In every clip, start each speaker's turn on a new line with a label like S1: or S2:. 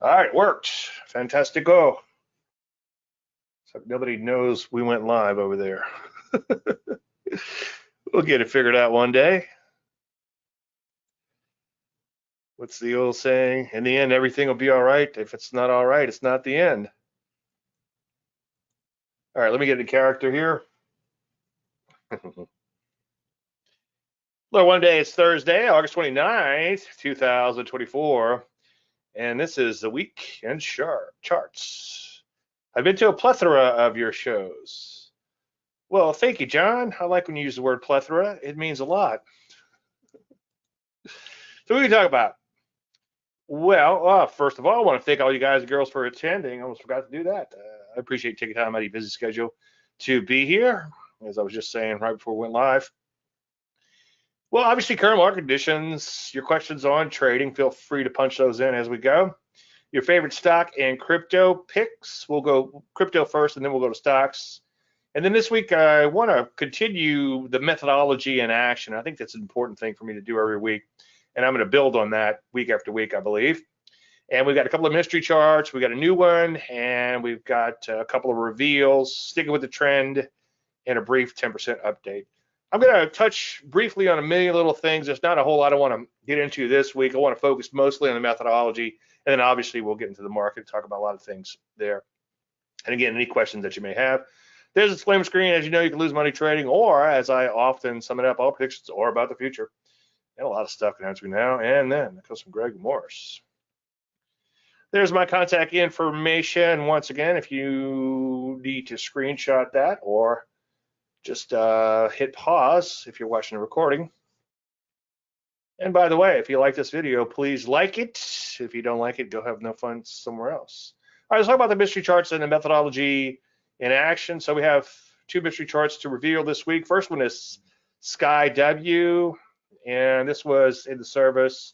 S1: All right, it worked. Fantastico. So nobody knows we went live over there. We'll get it figured out one day. What's the old saying? In the end, everything will be all right. If it's not all right, it's not the end. All right, let me get the character here. Hello, one day it's Thursday, August 29th, 2024, and this is the week in charts. I've been to a plethora of your shows. Well, thank you, John. I like when you use the word plethora. It means a lot. So what can we talk about? Well, first of all, I want to thank all you guys and girls for attending. I almost forgot to do that. I appreciate taking time out of your busy schedule to be here, as I was just saying right before we went live. Well, obviously, current market conditions, your questions on trading, feel free to punch those in as we go. Your favorite stock and crypto picks. We'll go crypto first, and then we'll go to stocks. And then this week, I want to continue the methodology in action. I think that's an important thing for me to do every week. And I'm going to build on that week after week, I believe. And we've got a couple of mystery charts. We got a new one, and we've got a couple of reveals, sticking with the trend, and a brief 10% update. I'm going to touch briefly on a million little things. There's not a whole lot I want to get into this week. I want to focus mostly on the methodology, and then obviously we'll get into the market, talk about a lot of things there. And again, any questions that you may have. There's a disclaimer screen. As you know, you can lose money trading, or as I often sum it up, all predictions are about the future. And a lot of stuff can happen between now and then. That comes from Greg Morris. There's my contact information. Once again, if you need to screenshot that or just hit pause if you're watching the recording. And by the way, if you like this video, please like it. If you don't like it, go have no fun somewhere else. All right, let's talk about the mystery charts and the methodology in action. So we have two mystery charts to reveal this week. First one is Sky W, and this was in the service.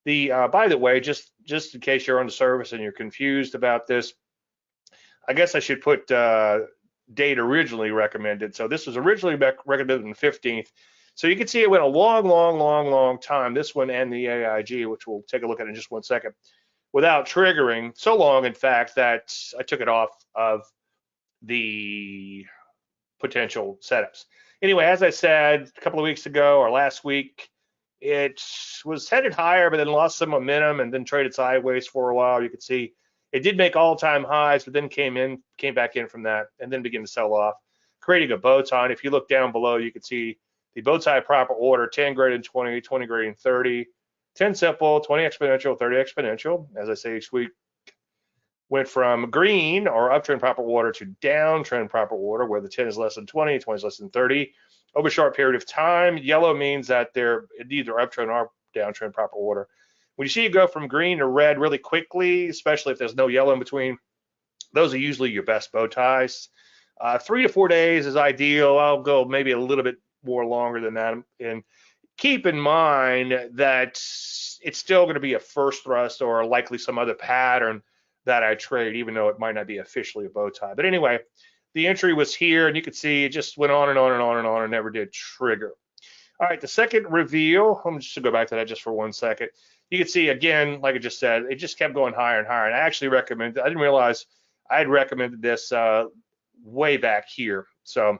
S1: By the way, just in case you're on the service and you're confused about this, I guess I should put date originally recommended. So this was originally recommended on the 15th. So you can see it went a long time, this one and the AIG, which we'll take a look at in just 1 second, without triggering. So long, in fact, that I took it off of the potential setups. Anyway, as I said a couple of weeks ago or last week, it was headed higher, but then lost some momentum and then traded sideways for a while. You could see it did make all-time highs, but then came back in from that and then began to sell off, creating a bow tie. And if you look down below, you can see the bow tie proper order: 10 greater than 20, 20 greater than 30, 10 simple, 20 exponential, 30 exponential. As I say each week, went from green or uptrend proper order to downtrend proper order, where the 10 is less than 20, 20 is less than 30. Over a short period of time, yellow means that they're either uptrend or downtrend proper order. When you see it go from green to red really quickly, especially if there's no yellow in between, those are usually your best bow ties. 3 to 4 days is ideal. I'll go maybe a little bit more longer than that. And keep in mind that it's still going to be a first thrust or likely some other pattern that I trade, even though it might not be officially a bow tie. But anyway, the entry was here, and you could see it just went on and on and on and on and never did trigger. All right, the second reveal, I'm just going to go back to that just for 1 second. You can see, again, like I just said, it just kept going higher and higher. And I actually recommended, I didn't realize I had recommended this way back here. So,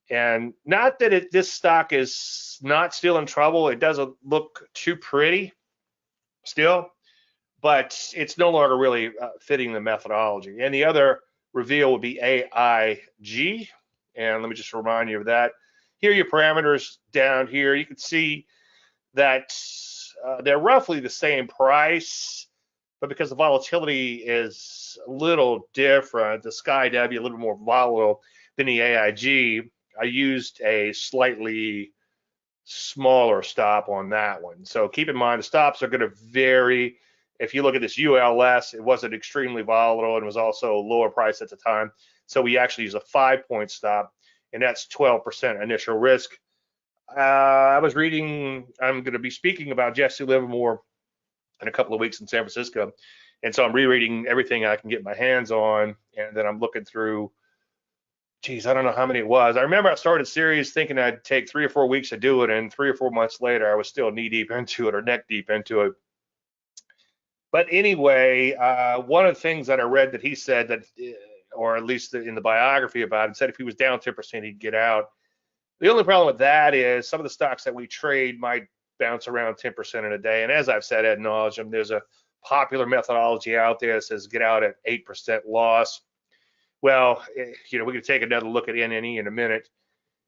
S1: and not that this stock is not still in trouble. It doesn't look too pretty still, but it's no longer really fitting the methodology. And the other reveal would be AIG. And let me just remind you of that. Here are your parameters down here. You can see that they're roughly the same price, but because the volatility is a little different, the Sky W a little more volatile than the AIG, I used a slightly smaller stop on that one. So keep in mind the stops are going to vary. If you look at this ULS, it wasn't extremely volatile and was also lower price at the time. So we actually use a 5-point stop, and that's 12% initial risk. I was reading, I'm going to be speaking about Jesse Livermore in a couple of weeks in San Francisco. And so I'm rereading everything I can get my hands on. And then I'm looking through, geez, I don't know how many it was. I remember I started a series thinking I'd take 3 or 4 weeks to do it. And 3 or 4 months later, I was still knee deep into it or neck deep into it. But anyway, one of the things that I read that he said that, or at least in the biography about it, said if he was down 10%, he'd get out. The only problem with that is some of the stocks that we trade might bounce around 10% in a day. And as I've said ad nauseum, there's a popular methodology out there that says get out at 8% loss. Well, we could take another look at NNE in a minute.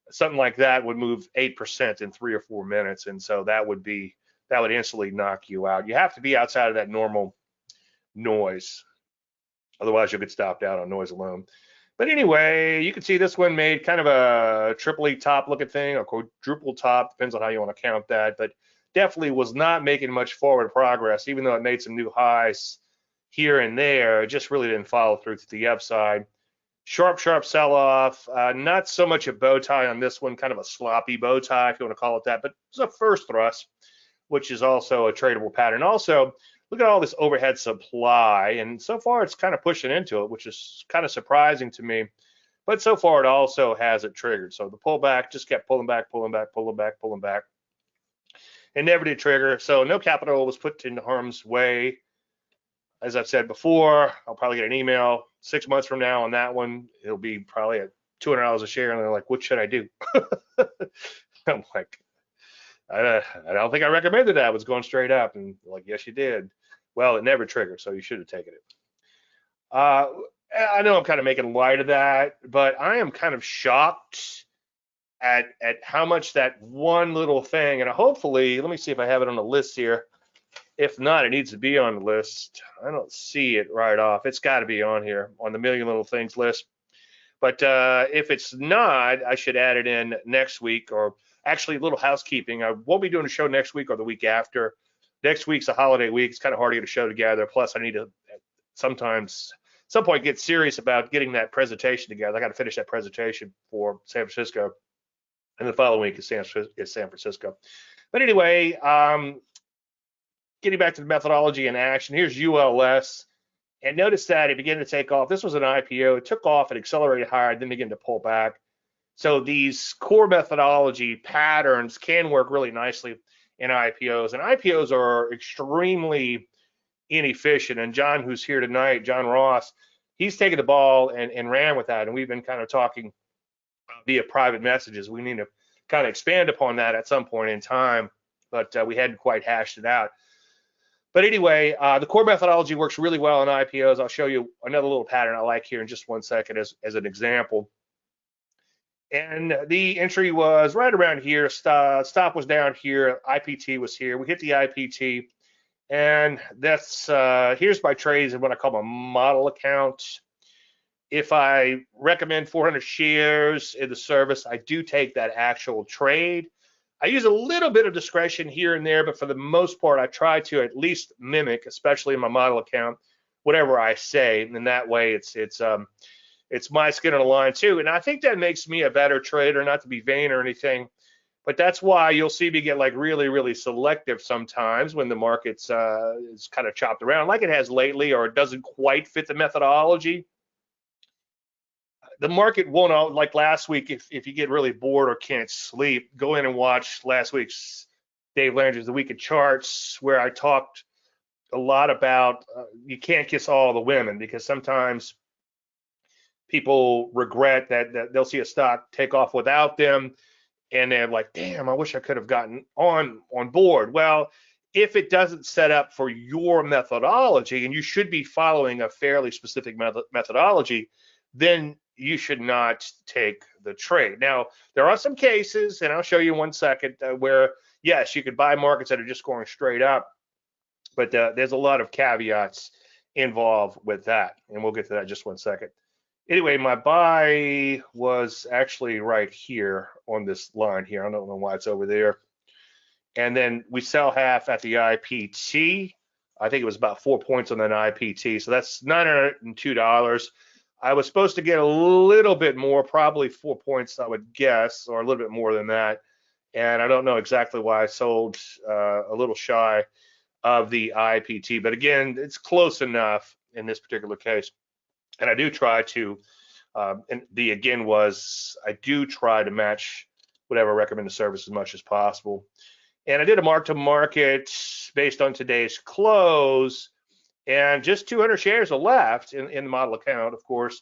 S1: Something like that would move 8% in 3 or 4 minutes, and so that would instantly knock you out. You have to be outside of that normal noise, otherwise you'll get stopped out on noise alone. But anyway, you can see this one made kind of a triple E top looking thing, or quadruple top, depends on how you want to count that, but definitely was not making much forward progress, even though it made some new highs here and there. It just really didn't follow through to the upside. Sharp sell-off. Not so much a bow tie on this one, kind of a sloppy bow tie, if you want to call it that, but it's a first thrust, which is also a tradable pattern. Also, look at all this overhead supply, and so far it's kind of pushing into it, which is kind of surprising to me. But so far it also hasn't triggered. So the pullback just kept pulling back, and never did trigger. So no capital was put into harm's way. As I've said before, I'll probably get an email 6 months from now on that one. It'll be probably at $200 a share, and they're like, "What should I do?" I'm like, I don't think I recommended that. It was going straight up, and like, yes, you did. Well, it never triggered, so you should have taken it. I know I'm kind of making light of that, but I am kind of shocked at how much that one little thing, and hopefully, let me see if I have it on the list here. If not, it needs to be on the list. I don't see it right off. It's got to be on here on the Million Little Things list. But if it's not, I should add it in next week, or actually a little housekeeping. I won't be doing a show next week or the week after. Next week's a holiday week. It's kind of hard to get a show together. Plus, I need to at some point get serious about getting that presentation together. I got to finish that presentation for San Francisco, and the following week is San Francisco. But anyway, getting back to the methodology in action, here's ULS. And notice that it began to take off. This was an IPO. It took off and accelerated higher, then began to pull back. So these core methodology patterns can work really nicely in IPOs. And IPOs are extremely inefficient. And John, who's here tonight, John Ross, he's taken the ball and ran with that. And we've been kind of talking via private messages. We need to kind of expand upon that at some point in time, but we hadn't quite hashed it out. But anyway, the core methodology works really well in IPOs. I'll show you another little pattern I like here in just 1 second as an example. And the entry was right around here. Stop was down here. IPT was here. We hit the IPT. And that's here's my trades and what I call my model account. If I recommend 400 shares in the service, I do take that actual trade. I use a little bit of discretion here and there, but for the most part, I try to at least mimic, especially in my model account, whatever I say. And that way, it's my skin on the line too. And I think that makes me a better trader, not to be vain or anything, but that's why you'll see me get like really, really selective sometimes when the market's is kind of chopped around, like it has lately, or it doesn't quite fit the methodology. The market won't, like last week, if you get really bored or can't sleep, go in and watch last week's Dave Landry's The Week of Charts, where I talked a lot about you can't kiss all the women, because sometimes people regret that they'll see a stock take off without them, and they're like, damn, I wish I could have gotten on board. Well, if it doesn't set up for your methodology, and you should be following a fairly specific methodology, then you should not take the trade. Now, there are some cases, and I'll show you in 1 second, where, yes, you could buy markets that are just going straight up, but there's a lot of caveats involved with that, and we'll get to that in just 1 second. Anyway, my buy was actually right here on this line here. I don't know why it's over there. And then we sell half at the IPT. I think it was about 4 points on that IPT, so that's $902. I was supposed to get a little bit more, probably 4 points, I would guess, or a little bit more than that. And I don't know exactly why I sold a little shy of the IPT. But again, it's close enough in this particular case. And I do try to, and the again was, I do try to match whatever I recommend the service as much as possible. And I did a mark to market based on today's close. and just 200 shares are left in the model account, of course,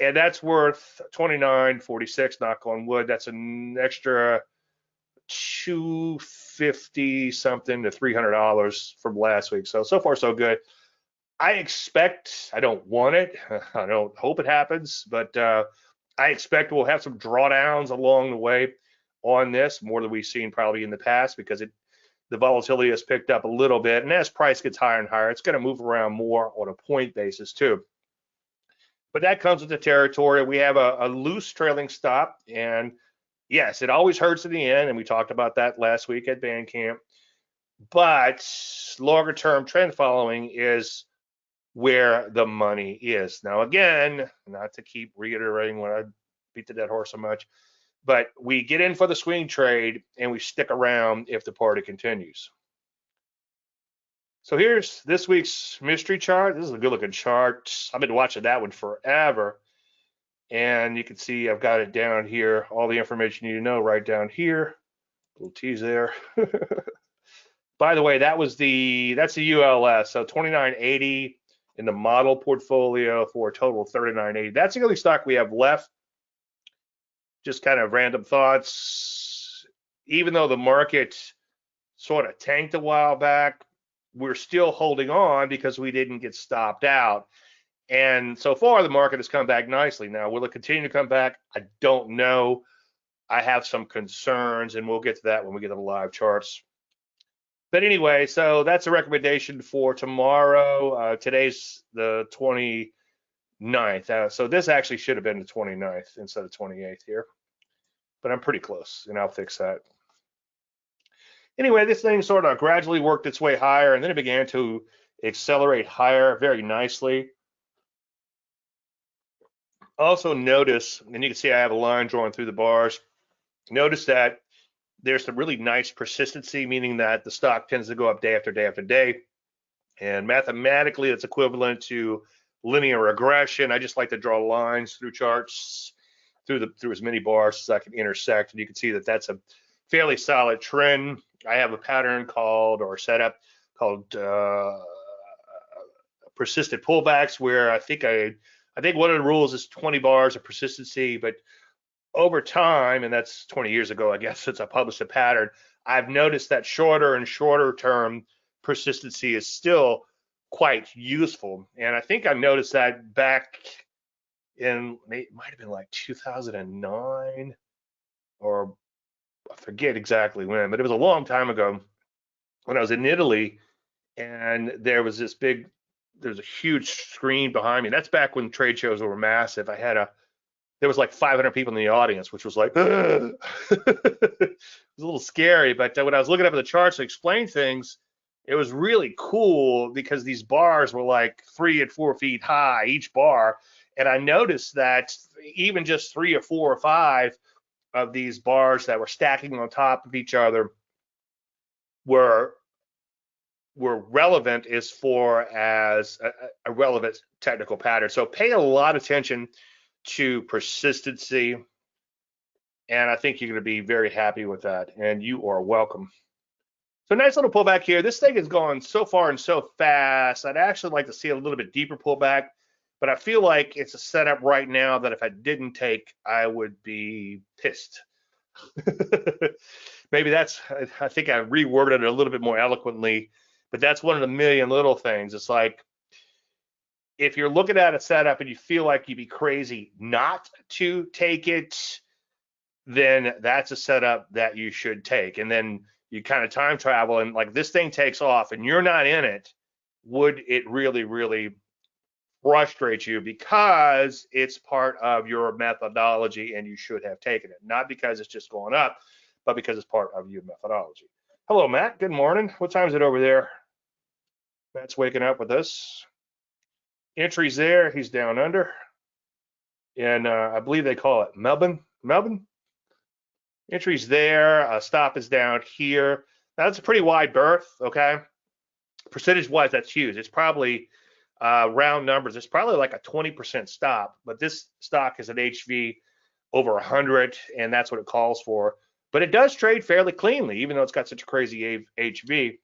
S1: and that's worth 29.46. Knock on wood. That's an extra 250 something to $300 from last week. So far so good. I don't want it. I don't hope it happens, but I expect we'll have some drawdowns along the way on this, more than we've seen probably in the past, because the volatility has picked up a little bit, and as price gets higher and higher, it's going to move around more on a point basis too. But that comes with the territory. We have a loose trailing stop, and yes, it always hurts in the end, and we talked about that last week at Bandcamp. But longer term trend following is where the money is. Now, again, not to keep reiterating when I beat the dead horse so much, but we get in for the swing trade and we stick around if the party continues. So here's this week's mystery chart. This is a good looking chart. I've been watching that one forever. And you can see I've got it down here, all the information you need to know right down here. Little tease there. By the way, that's the ULS, so 2980 in the model portfolio for a total of 3980. That's the only stock we have left. Just kind of random thoughts. Even though the market sort of tanked a while back, we're still holding on because we didn't get stopped out. And so far, the market has come back nicely. Now, will it continue to come back? I don't know. I have some concerns, and we'll get to that when we get to the live charts. But anyway, so that's a recommendation for tomorrow. Today's the 29th. So this actually should have been the 29th instead of 28th here. But I'm pretty close, and I'll fix that. Anyway, this thing sort of gradually worked its way higher, and then it began to accelerate higher very nicely. Also notice, and you can see I have a line drawing through the bars. Notice that there's some really nice persistency, meaning that the stock tends to go up day after day after day. And mathematically, it's equivalent to linear regression. I just like to draw lines through charts, through as many bars as I can intersect. And you can see that that's a fairly solid trend. I have a pattern called, or setup called persistent pullbacks, where I think one of the rules is 20 bars of persistency, but over time, and that's 20 years ago, I guess, since I published a pattern, I've noticed that shorter and shorter term persistency is still quite useful. And I think I noticed that back in, it might have been like 2009, or I forget exactly when, but it was a long time ago when I was in Italy, and there's a huge screen behind me. That's back when trade shows were massive. There was like 500 people in the audience, which was like, it was a little scary. But when I was looking up at the charts to explain things, it was really cool because these bars were like 3 and 4 feet high, each bar. And I noticed that even just 3 or 4 or 5 of these bars that were stacking on top of each other were relevant as far as a relevant technical pattern. So pay a lot of attention to persistency, and I think you're going to be very happy with that, and you are welcome. So nice little pullback here. This thing has gone so far and so fast. I'd actually like to see a little bit deeper pullback, but I feel like it's a setup right now that if I didn't take, I would be pissed. Maybe I think I reworded it a little bit more eloquently, but that's one of the million little things. It's like, if you're looking at a setup and you feel like you'd be crazy not to take it, then that's a setup that you should take. And then you kind of time travel, and like this thing takes off and you're not in it, would it really, really frustrate you because it's part of your methodology and you should have taken it? Not because it's just going up, but because it's part of your methodology. Hello, Matt. Good morning. What time is it over there? Matt's waking up with us. Entries there, he's down under, and I believe they call it Melbourne. Entries there, stop is down here. Now, that's a pretty wide berth, okay? Percentage-wise, that's huge. It's probably round numbers. It's probably like a 20% stop, but this stock is an HV over 100, and that's what it calls for. But it does trade fairly cleanly, even though it's got such a crazy HV.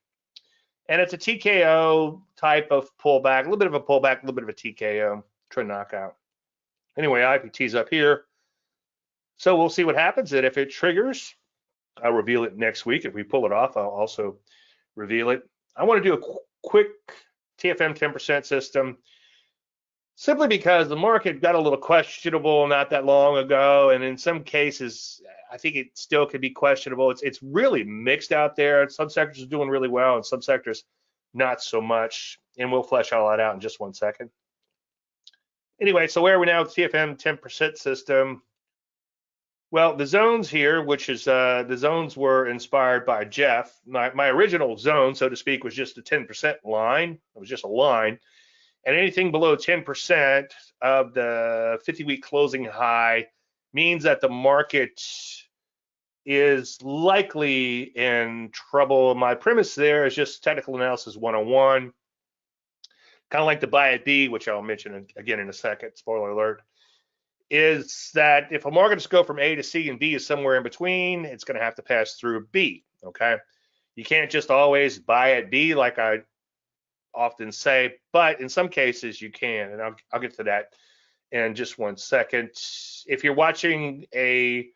S1: And it's a TKO type of pullback, a little bit of a pullback, a little bit of a TKO, trend knockout. Anyway, IPT's up here. So we'll see what happens. And if it triggers, I'll reveal it next week. If we pull it off, I'll also reveal it. I want to do a quick TFM 10% system simply because the market got a little questionable not that long ago. And in some cases, I think it still could be questionable. It's really mixed out there. Some sectors are doing really well and some sectors not so much. And we'll flesh all that out in just one second. Anyway, so where are we now with TFM 10% system? Well, the zones here, which is the zones were inspired by Jeff. My original zone, so to speak, was just a 10% line. It was just a line. And anything below 10% of the 50-week closing high means that the market is likely in trouble. My premise there is just technical analysis 101, kind of like the buy at B, which I'll mention again in a second, spoiler alert, is that if a market is go from A to C and B is somewhere in between, it's going to have to pass through B, okay? You can't just always buy at B like I often say, but in some cases you can, and I'll get to that in just one second. If you're watching a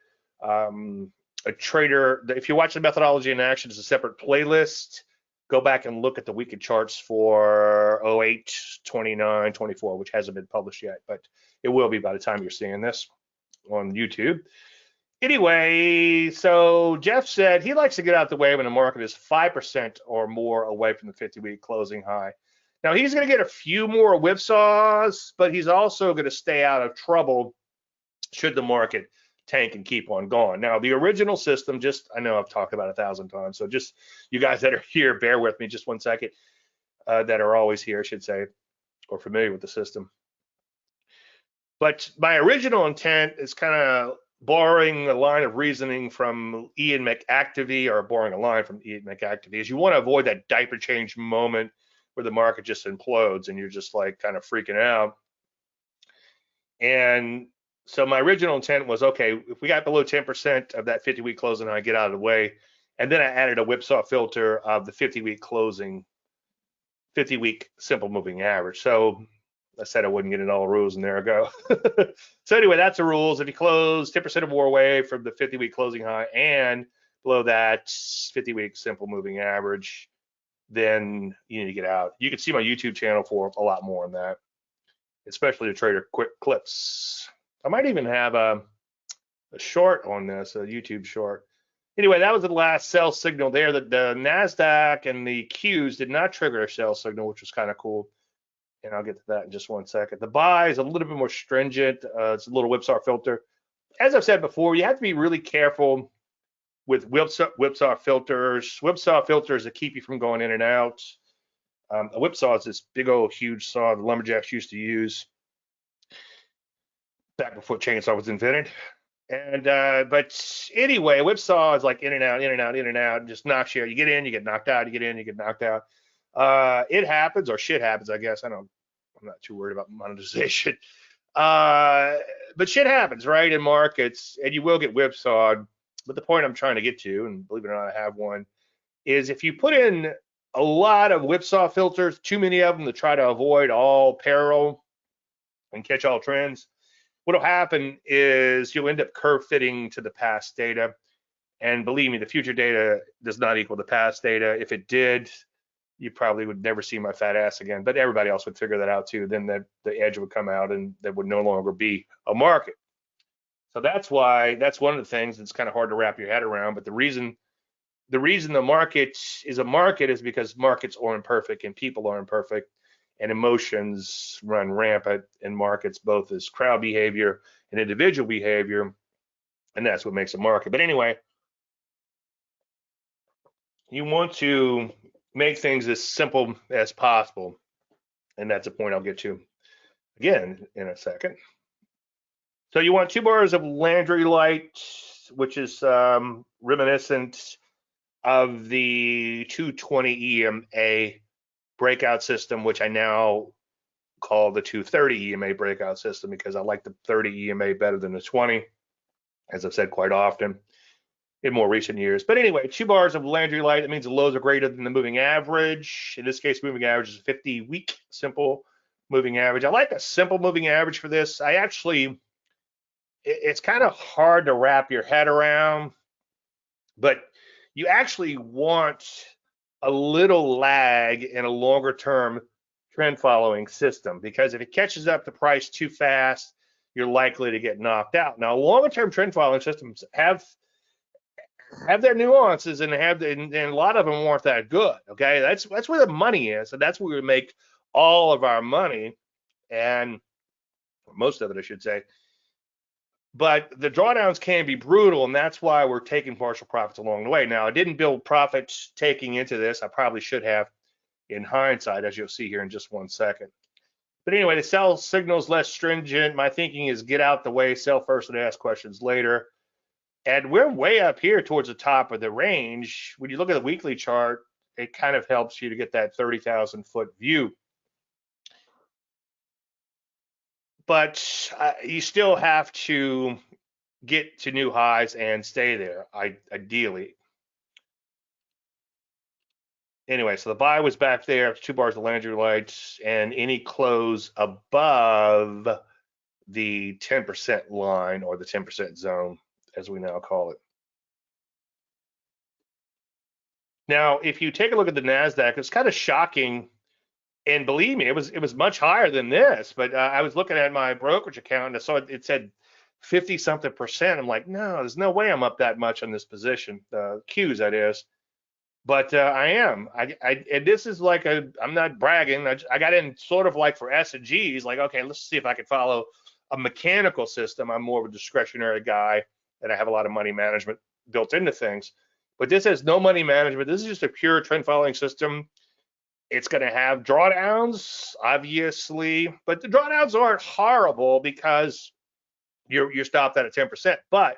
S1: trader, if you're watching Methodology in Action, it's a separate playlist. Go back and look at the weekly charts for 08, 29, 24, which hasn't been published yet, but it will be by the time you're seeing this on YouTube. Anyway, so Jeff said he likes to get out the way when the market is 5% or more away from the 50-week closing high. Now, he's going to get a few more whipsaws, but he's also going to stay out of trouble should the market tank and keep on going. Now, the original system, I know I've talked about it 1,000 times, so just you guys that are here, bear with me just one second, that are always here, I should say, or familiar with the system. But my original intent is kind of borrowing a line of reasoning from Ian McActivey, or borrowing a line from Ian McActivey, is you want to avoid that diaper change moment where the market just implodes and you're just like kind of freaking out. And so my original intent was, okay, if we got below 10% of that 50-week closing, I get out of the way. And then I added a whipsaw filter of the 50-week closing, 50-week simple moving average. So I said I wouldn't get into all the rules, and there I go. So anyway, that's the rules. If you close 10% or more away from the 50-week closing high and below that 50-week simple moving average, then you need to get out. You can see my YouTube channel for a lot more on that, especially the trader quick clips. I might even have a short on this, a YouTube short. Anyway, that was the last sell signal there. The NASDAQ and the Qs did not trigger a sell signal, which was kind of cool. And I'll get to that in just one second. The buy is a little bit more stringent. It's a little whipsaw filter. As I've said before, you have to be really careful with whipsaw filters. Whipsaw filters that keep you from going in and out. A whipsaw is this big old huge saw the lumberjacks used to use back before chainsaw was invented. And but anyway, a whipsaw is like in and out, in and out, in and out, just knocks you out. You get in, you get knocked out. You get in, you get knocked out. It happens, or shit happens, I guess. I'm not too worried about monetization. But shit happens, right, in markets, and you will get whipsawed. But the point I'm trying to get to, and believe it or not, I have one, is if you put in a lot of whipsaw filters, too many of them to try to avoid all peril and catch all trends, what'll happen is you'll end up curve fitting to the past data. And believe me, the future data does not equal the past data. If it did, you probably would never see my fat ass again, but everybody else would figure that out too. Then the edge would come out and there would no longer be a market. So that's why, that's one of the things that's kind of hard to wrap your head around. But the reason the market is a market is because markets are imperfect and people are imperfect, and emotions run rampant in markets, both as crowd behavior and individual behavior. And that's what makes a market. But anyway, you want to make things as simple as possible. And that's a point I'll get to again in a second. So you want 2 bars of Landry light, which is reminiscent of the 220 EMA breakout system, which I now call the 230 EMA breakout system because I like the 30 EMA better than the 20, as I've said quite often. in more recent years. But anyway, 2 bars of Landry Light, that means the lows are greater than the moving average. In this case, moving average is 50-week simple moving average. I like a simple moving average for this. It's kind of hard to wrap your head around, but you actually want a little lag in a longer term trend following system, because if it catches up the price too fast, you're likely to get knocked out. Now, longer term trend following systems have their nuances, and and a lot of them aren't that good. Okay, that's where the money is, and that's where we make all of our money, and most of it, I should say. But the drawdowns can be brutal, and that's why we're taking partial profits along the way. Now, I didn't build profits taking into this. I probably should have in hindsight, as you'll see here in just 1 second. But anyway, the sell signal's less stringent. My thinking is get out the way, sell first, and ask questions later. And we're way up here towards the top of the range. When you look at the weekly chart, it kind of helps you to get that 30,000 foot view. But you still have to get to new highs and stay there, ideally. Anyway, so the buy was back there, 2 bars of Landry Lights, and any close above the 10% line, or the 10% zone, as we now call it. Now, if you take a look at the NASDAQ, it's kind of shocking. And believe me, it was much higher than this. But I was looking at my brokerage account, and I saw it said 50-something%. I'm like, no, there's no way I'm up that much on this position, Qs that is. But I am. And this is like I'm not bragging. I got in sort of like for S and Gs, like, okay, let's see if I can follow a mechanical system. I'm more of a discretionary guy, and I have a lot of money management built into things. But this has no money management. This is just a pure trend following system. It's going to have drawdowns, obviously, but the drawdowns aren't horrible because you're stopped at a 10%. But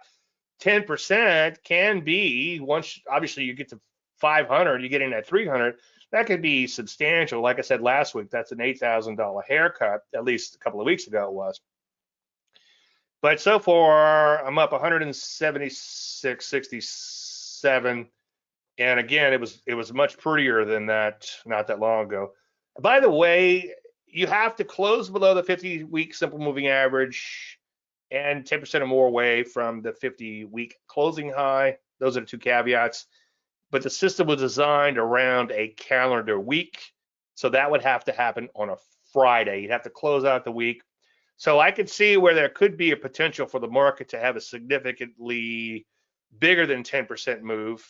S1: 10% can be, once obviously you get to 500, you get in at 300, that could be substantial. Like I said last week, that's an $8,000 haircut, at least a couple of weeks ago it was. But so far, I'm up 176.67. And again, it was much prettier than that not that long ago. By the way, you have to close below the 50-week simple moving average and 10% or more away from the 50-week closing high. Those are the 2 caveats. But the system was designed around a calendar week, so that would have to happen on a Friday. You'd have to close out the week. So I could see where there could be a potential for the market to have a significantly bigger than 10% move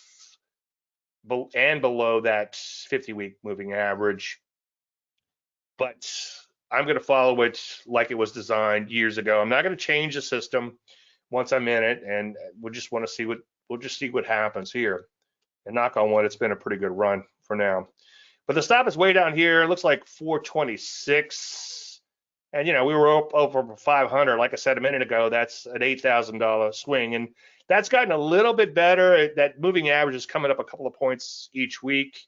S1: and below that 50-week moving average. But I'm going to follow it like it was designed years ago. I'm not going to change the system once I'm in it, and we'll just see what happens here. And knock on wood, it's been a pretty good run for now. But the stop is way down here. It looks like 426. And we were up over 500. Like I said a minute ago, that's an $8,000 swing, and that's gotten a little bit better. That moving average is coming up a couple of points each week.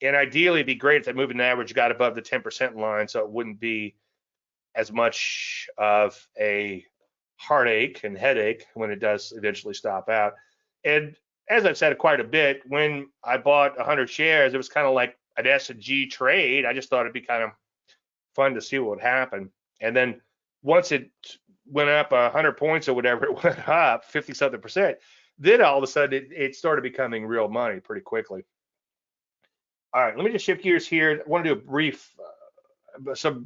S1: And ideally, it'd be great if that moving average got above the 10% line, so it wouldn't be as much of a heartache and headache when it does eventually stop out. And as I've said quite a bit, when I bought 100 shares, it was kind of like an S&G trade. I just thought it'd be kind of fun to see what would happen. And then once it went up 100 points or whatever, it went up 50-something%. Then all of a sudden, it started becoming real money pretty quickly. All right, let me just shift gears here. I want to do a brief,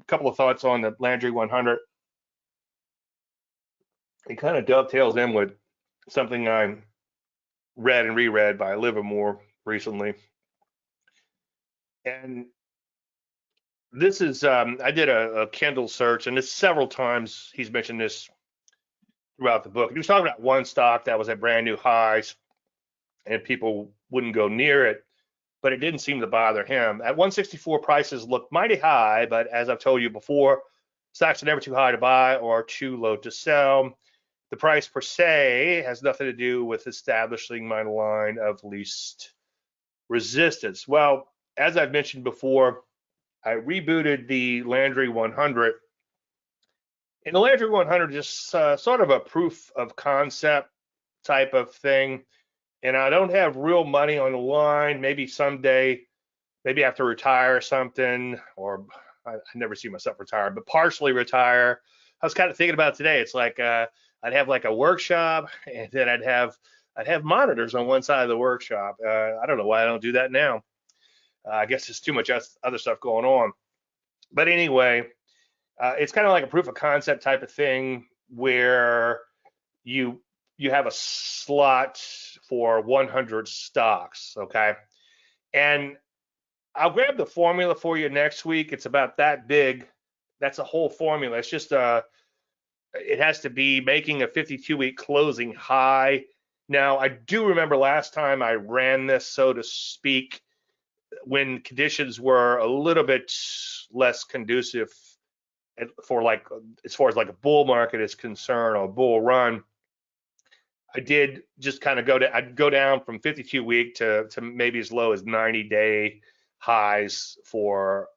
S1: couple of thoughts on the Landry 100. It kind of dovetails in with something I read and reread by Livermore recently. And this is, I did a Kindle search, and this several times he's mentioned this throughout the book. He was talking about one stock that was at brand new highs, and people wouldn't go near it, but it didn't seem to bother him. At 164, prices look mighty high, but as I've told you before, stocks are never too high to buy or too low to sell. The price per se has nothing to do with establishing my line of least resistance. Well, as I've mentioned before, I rebooted the Landry 100. And the Landry 100 is just sort of a proof of concept type of thing. and I don't have real money on the line. Maybe someday, maybe I have to retire or something, or I never see myself retire, but partially retire. I was kind of thinking about it today. It's like I'd have like a workshop, and then I'd have monitors on one side of the workshop. I don't know why I don't do that now. I guess there's too much other stuff going on. But anyway, it's kind of like a proof of concept type of thing where you you have a slot for 100 stocks, okay? And I'll grab the formula for you next week. It's about that big. That's a whole formula. It's just it has to be making a 52-week closing high. Now, I do remember last time I ran this, so to speak, when conditions were a little bit less conducive for like as far as like a bull market is concerned or a bull run. I did just kind of I'd go down from 52 week to maybe as low as 90-day highs for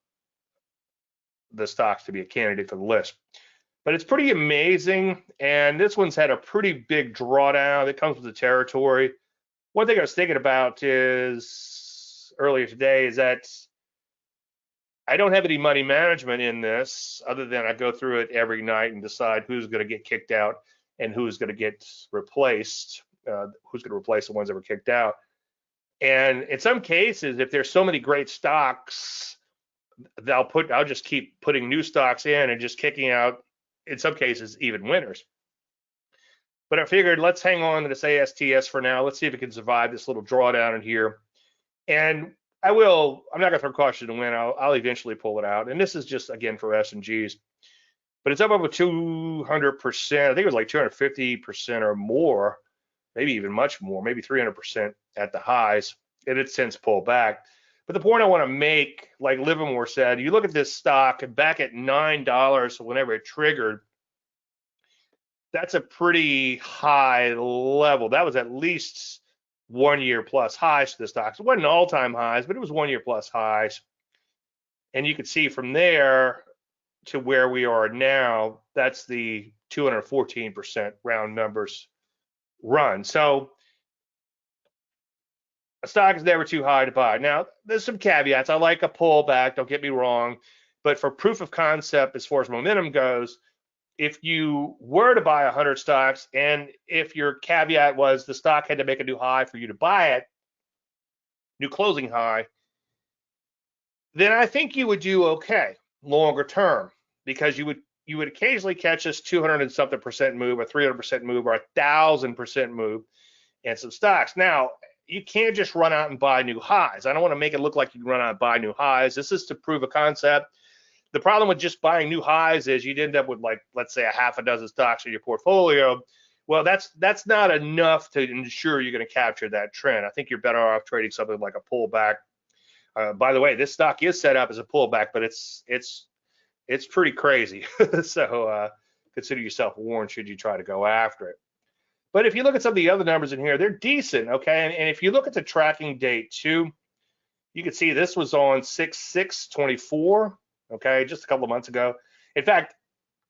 S1: the stocks to be a candidate for the list. But it's pretty amazing, and this one's had a pretty big drawdown that comes with the territory. One thing I was thinking about is earlier today is that I don't have any money management in this other than I go through it every night and decide who's going to get kicked out and who's going to get replaced, who's going to replace the ones that were kicked out. And in some cases, if there's so many great stocks, I'll just keep putting new stocks in and just kicking out, in some cases, even winners. But I figured let's hang on to this ASTS for now. Let's see if it can survive this little drawdown in here. And I'm not going to throw caution to win. I'll eventually pull it out. And this is just, again, for S&Gs. But it's up over 200%. I think it was like 250% or more, maybe even much more, maybe 300% at the highs. And it's since pulled back. But the point I want to make, like Livermore said, you look at this stock back at $9 whenever it triggered, that's a pretty high level. That was at least 1 year plus highs for the stocks. It wasn't all-time highs, but it was 1 year plus highs. And you could see from there to where we are now, that's the 214% round numbers run. So a stock is never too high to buy. Now, there's some caveats. I like a pullback, don't get me wrong. But for proof of concept, as far as momentum goes, if you were to buy 100 stocks, and if your caveat was the stock had to make a new high for you to buy it, new closing high, then I think you would do okay longer term, because you would occasionally catch this 200 and something percent move, or 300% move, or 1,000% move in some stocks. Now, you can't just run out and buy new highs. I don't want to make it look like you can run out and buy new highs. This is to prove a concept. The problem with just buying new highs is you'd end up with, like, let's say a half a dozen stocks in your portfolio. Well, that's not enough to ensure you're going to capture that trend. I think you're better off trading something like a pullback. By the way, this stock is set up as a pullback, but it's pretty crazy. So consider yourself warned should you try to go after it. But if you look at some of the other numbers in here, they're decent, okay? And if you look at the tracking date too, you can see this was on 6/6/24, okay, just a couple of months ago. In fact,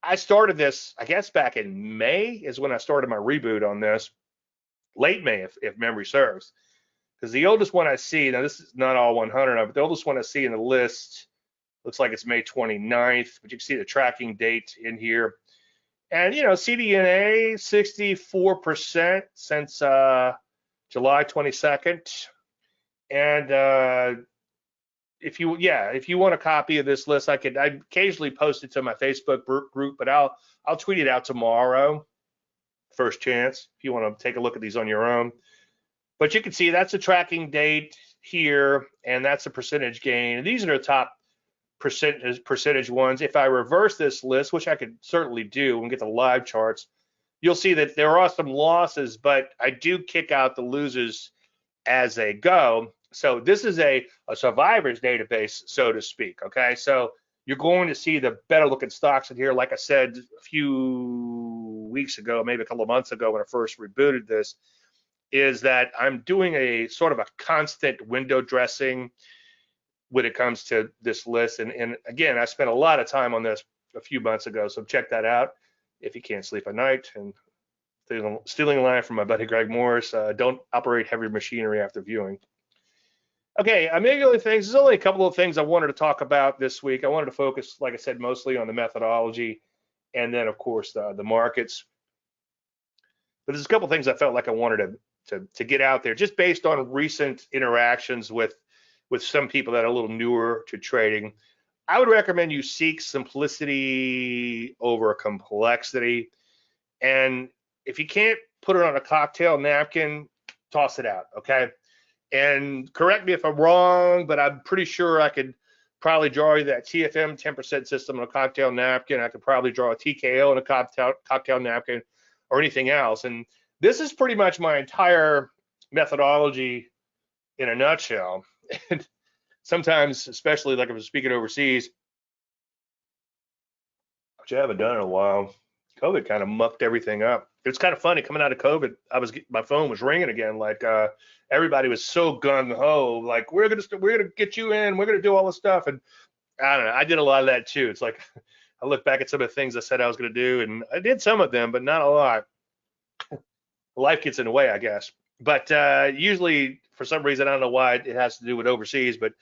S1: I started this, I guess, back in May is when I started my reboot on this, late May, if memory serves. Because the oldest one I see, now this is not all 100 of it, the oldest one I see in the list looks like it's May 29th, but you can see the tracking date in here. And, CDNA, 64% since July 22nd. And if you want a copy of this list, I occasionally post it to my Facebook group, but I'll tweet it out tomorrow, first chance, if you want to take a look at these on your own. But you can see that's a tracking date here, and that's a percentage gain. And these are the top percentage ones. If I reverse this list, which I could certainly do and get the live charts, you'll see that there are some losses, but I do kick out the losers as they go. So this is a survivors database, so to speak, okay? So you're going to see the better looking stocks in here. Like I said a few weeks ago, maybe a couple of months ago when I first rebooted this, is that I'm doing a sort of a constant window dressing when it comes to this list. And again, I spent a lot of time on this a few months ago, so check that out if you can't sleep at night and stealing a line from my buddy Greg Morris. Don't operate heavy machinery after viewing. Okay, immediately things. There's only a couple of things I wanted to talk about this week. I wanted to focus, like I said, mostly on the methodology, and then of course the markets. But there's a couple of things I felt like I wanted to get out there, just based on recent interactions with some people that are a little newer to trading. I would recommend you seek simplicity over complexity. And if you can't put it on a cocktail napkin, toss it out, okay? And correct me if I'm wrong, but I'm pretty sure I could probably draw you that TFM 10% system on a cocktail napkin. I could probably draw a TKO on a cocktail napkin or anything else. And this is pretty much my entire methodology in a nutshell. And sometimes, especially like if I'm speaking overseas, which I haven't done in a while, COVID kind of mucked everything up. It's kind of funny coming out of COVID. My phone was ringing again. Like everybody was so gung ho. Like we're gonna get you in. We're gonna do all this stuff. And I don't know. I did a lot of that too. It's like I look back at some of the things I said I was gonna do, and I did some of them, but not a lot. Life gets in the way, I guess. But usually, for some reason, I don't know why it has to do with overseas, but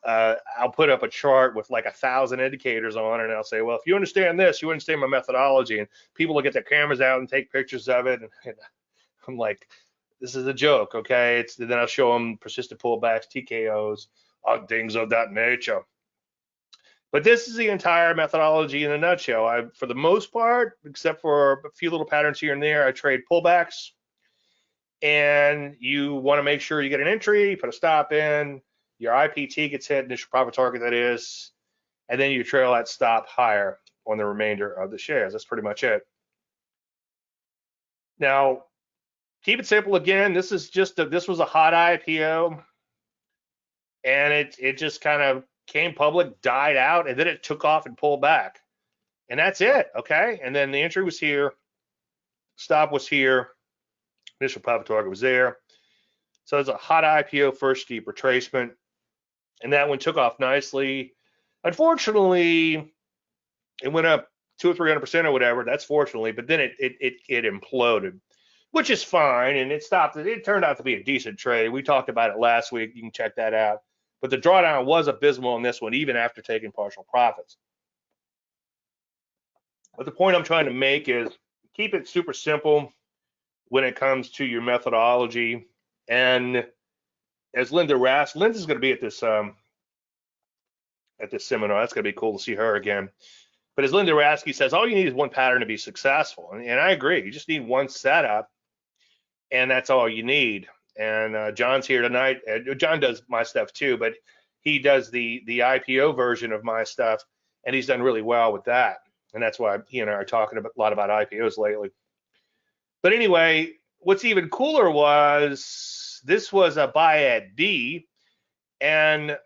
S1: I'll put up a chart with like 1,000 indicators on it, and I'll say, well, if you understand this, you understand my methodology. And people will get their cameras out and take pictures of it. And I'm like, this is a joke, okay? Then I'll show them persistent pullbacks, TKOs, things of that nature. But this is the entire methodology in a nutshell. For the most part, except for a few little patterns here and there, I trade pullbacks. And you want to make sure you get an entry, put a stop in, your IPT gets hit, initial profit target that is, and then you trail that stop higher on the remainder of the shares. That's pretty much it. Now, keep it simple again. This was a hot IPO, and it just kind of came public, died out, and then it took off and pulled back. And that's it, okay? And then the entry was here, stop was here, initial profit target was there. So it's a hot IPO, first steep retracement, and that one took off nicely. Unfortunately, it went up 200 or 300% or whatever. That's fortunately, but then it imploded, which is fine, and it stopped. It turned out to be a decent trade. We talked about it last week. You can check that out. But the drawdown was abysmal on this one, even after taking partial profits. But the point I'm trying to make is keep it super simple when it comes to your methodology. And as Linda's going to be at this seminar. That's going to be cool to see her again. But as Linda Rasky says, all you need is one pattern to be successful. And I agree. You just need one setup, and that's all you need. And John's here tonight. John does my stuff too, but he does the IPO version of my stuff, and he's done really well with that. And that's why he and I are talking a lot about IPOs lately. But anyway, what's even cooler was this was a buy at B, and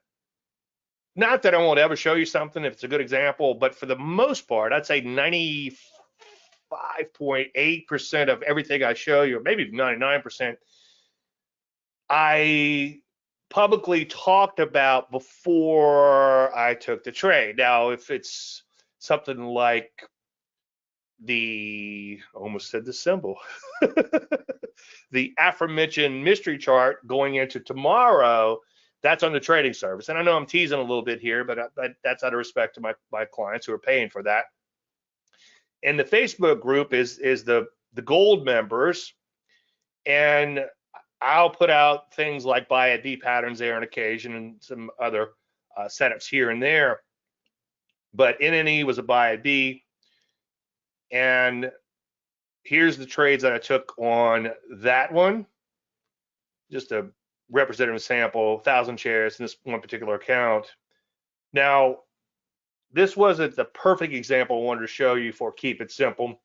S1: not that I won't ever show you something if it's a good example, but for the most part, I'd say 95.8% of everything I show you, or maybe 99%, I publicly talked about before I took the trade. Now, if it's something like almost said the symbol, the aforementioned mystery chart going into tomorrow, that's on the trading service. And I know I'm teasing a little bit here, but that's out of respect to my clients who are paying for that. And the Facebook group is the gold members, and I'll put out things like buy at B patterns there on occasion and some other setups here and there. But NNE was a buy at B, and here's the trades that I took on that one. Just a representative sample, 1,000 shares in this one particular account. Now, this wasn't the perfect example I wanted to show you for keep it simple,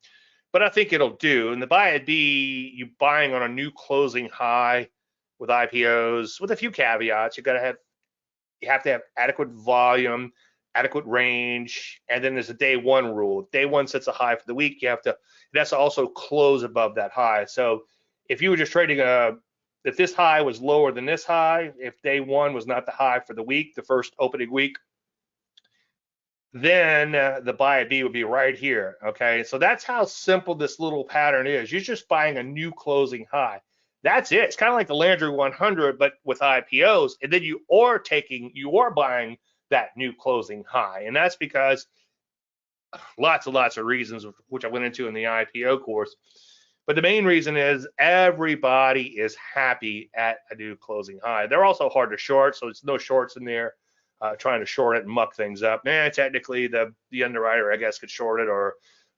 S1: but I think it'll do. And the buy at B, you buying on a new closing high with IPOs with a few caveats. You have to have adequate volume, adequate range, and then there's a day one rule. If day one sets a high for the week, it has to also close above that high. So if you were just trading if this high was lower than this high, if day one was not the high for the week, the first opening week, then the buy at B would be right here. Okay, so that's how simple this little pattern is. You're just buying a new closing high. That's it. It's kind of like the Landry 100, but with IPOs. And then you are buying that new closing high, and that's because lots and lots of reasons, which I went into in the IPO course. But the main reason is everybody is happy at a new closing high. They're also hard to short, so there's no shorts in there trying to short it and muck things up. Technically, the underwriter, I guess, could short it, or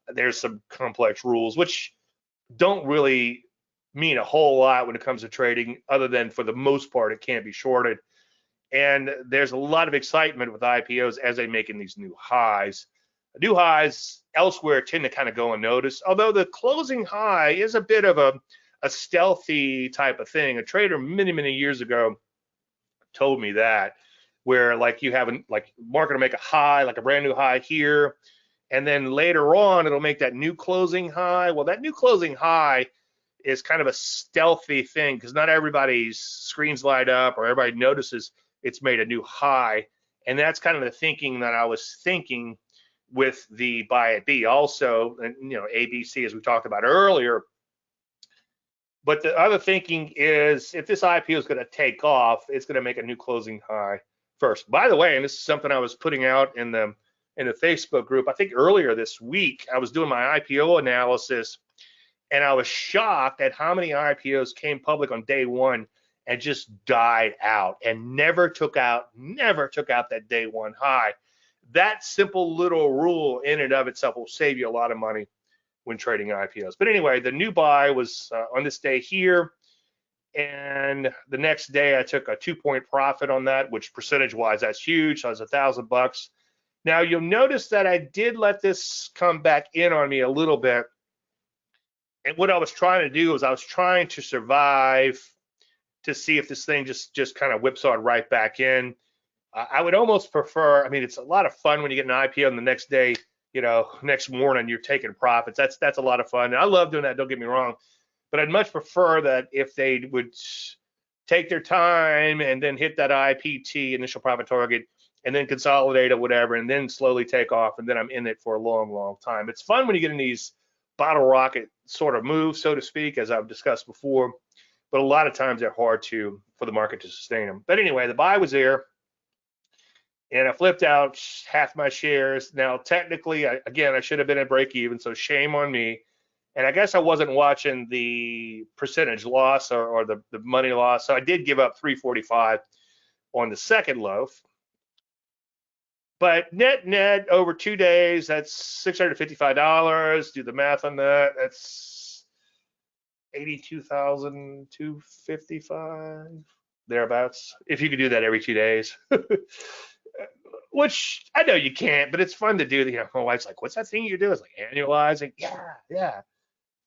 S1: there's some complex rules, which don't really mean a whole lot when it comes to trading, other than for the most part, it can't be shorted. And there's a lot of excitement with IPOs as they making these new highs. New highs elsewhere tend to kind of go unnoticed, although the closing high is a bit of a stealthy type of thing. A trader many, many years ago told me that, where like you have like market will make a high, like a brand new high here, and then later on it'll make that new closing high. Well, that new closing high is kind of a stealthy thing because not everybody's screens light up or everybody notices it's made a new high. And that's kind of the thinking that I was thinking with the buy at B also, and ABC as we talked about earlier. But the other thinking is if this IPO is going to take off, it's going to make a new closing high first. By the way, and this is something I was putting out in the Facebook group, I think earlier this week, I was doing my IPO analysis, and I was shocked at how many IPOs came public on day one and just died out and never took out that day one high. That simple little rule in and of itself will save you a lot of money when trading IPOs. But anyway, the new buy was on this day here, and the next day I took a 2-point profit on that, which percentage-wise that's huge. So it's $1,000. Now you'll notice that I did let this come back in on me a little bit. And what I was trying to do is I was trying to survive to see if this thing just kind of whipsawed right back in. I would almost prefer, I mean, it's a lot of fun when you get an IPO and the next day, next morning you're taking profits. That's a lot of fun. And I love doing that, don't get me wrong. But I'd much prefer that if they would take their time and then hit that IPT, initial profit target, and then consolidate or whatever, and then slowly take off, and then I'm in it for a long, long time. It's fun when you get in these bottle rocket sort of moves, so to speak, as I've discussed before, but a lot of times they're hard for the market to sustain them. But anyway, the buy was there, and I flipped out half my shares. Now, technically, again, I should have been at break even, so shame on me. And I guess I wasn't watching the percentage loss or the money loss, so I did give up 345 on the second loaf. But net over 2 days, that's $655. Do the math on that. That's $82,255 thereabouts. If you could do that every 2 days, which I know you can't, but it's fun to do. My wife's like, "What's that thing you do?" It's like annualizing. Yeah.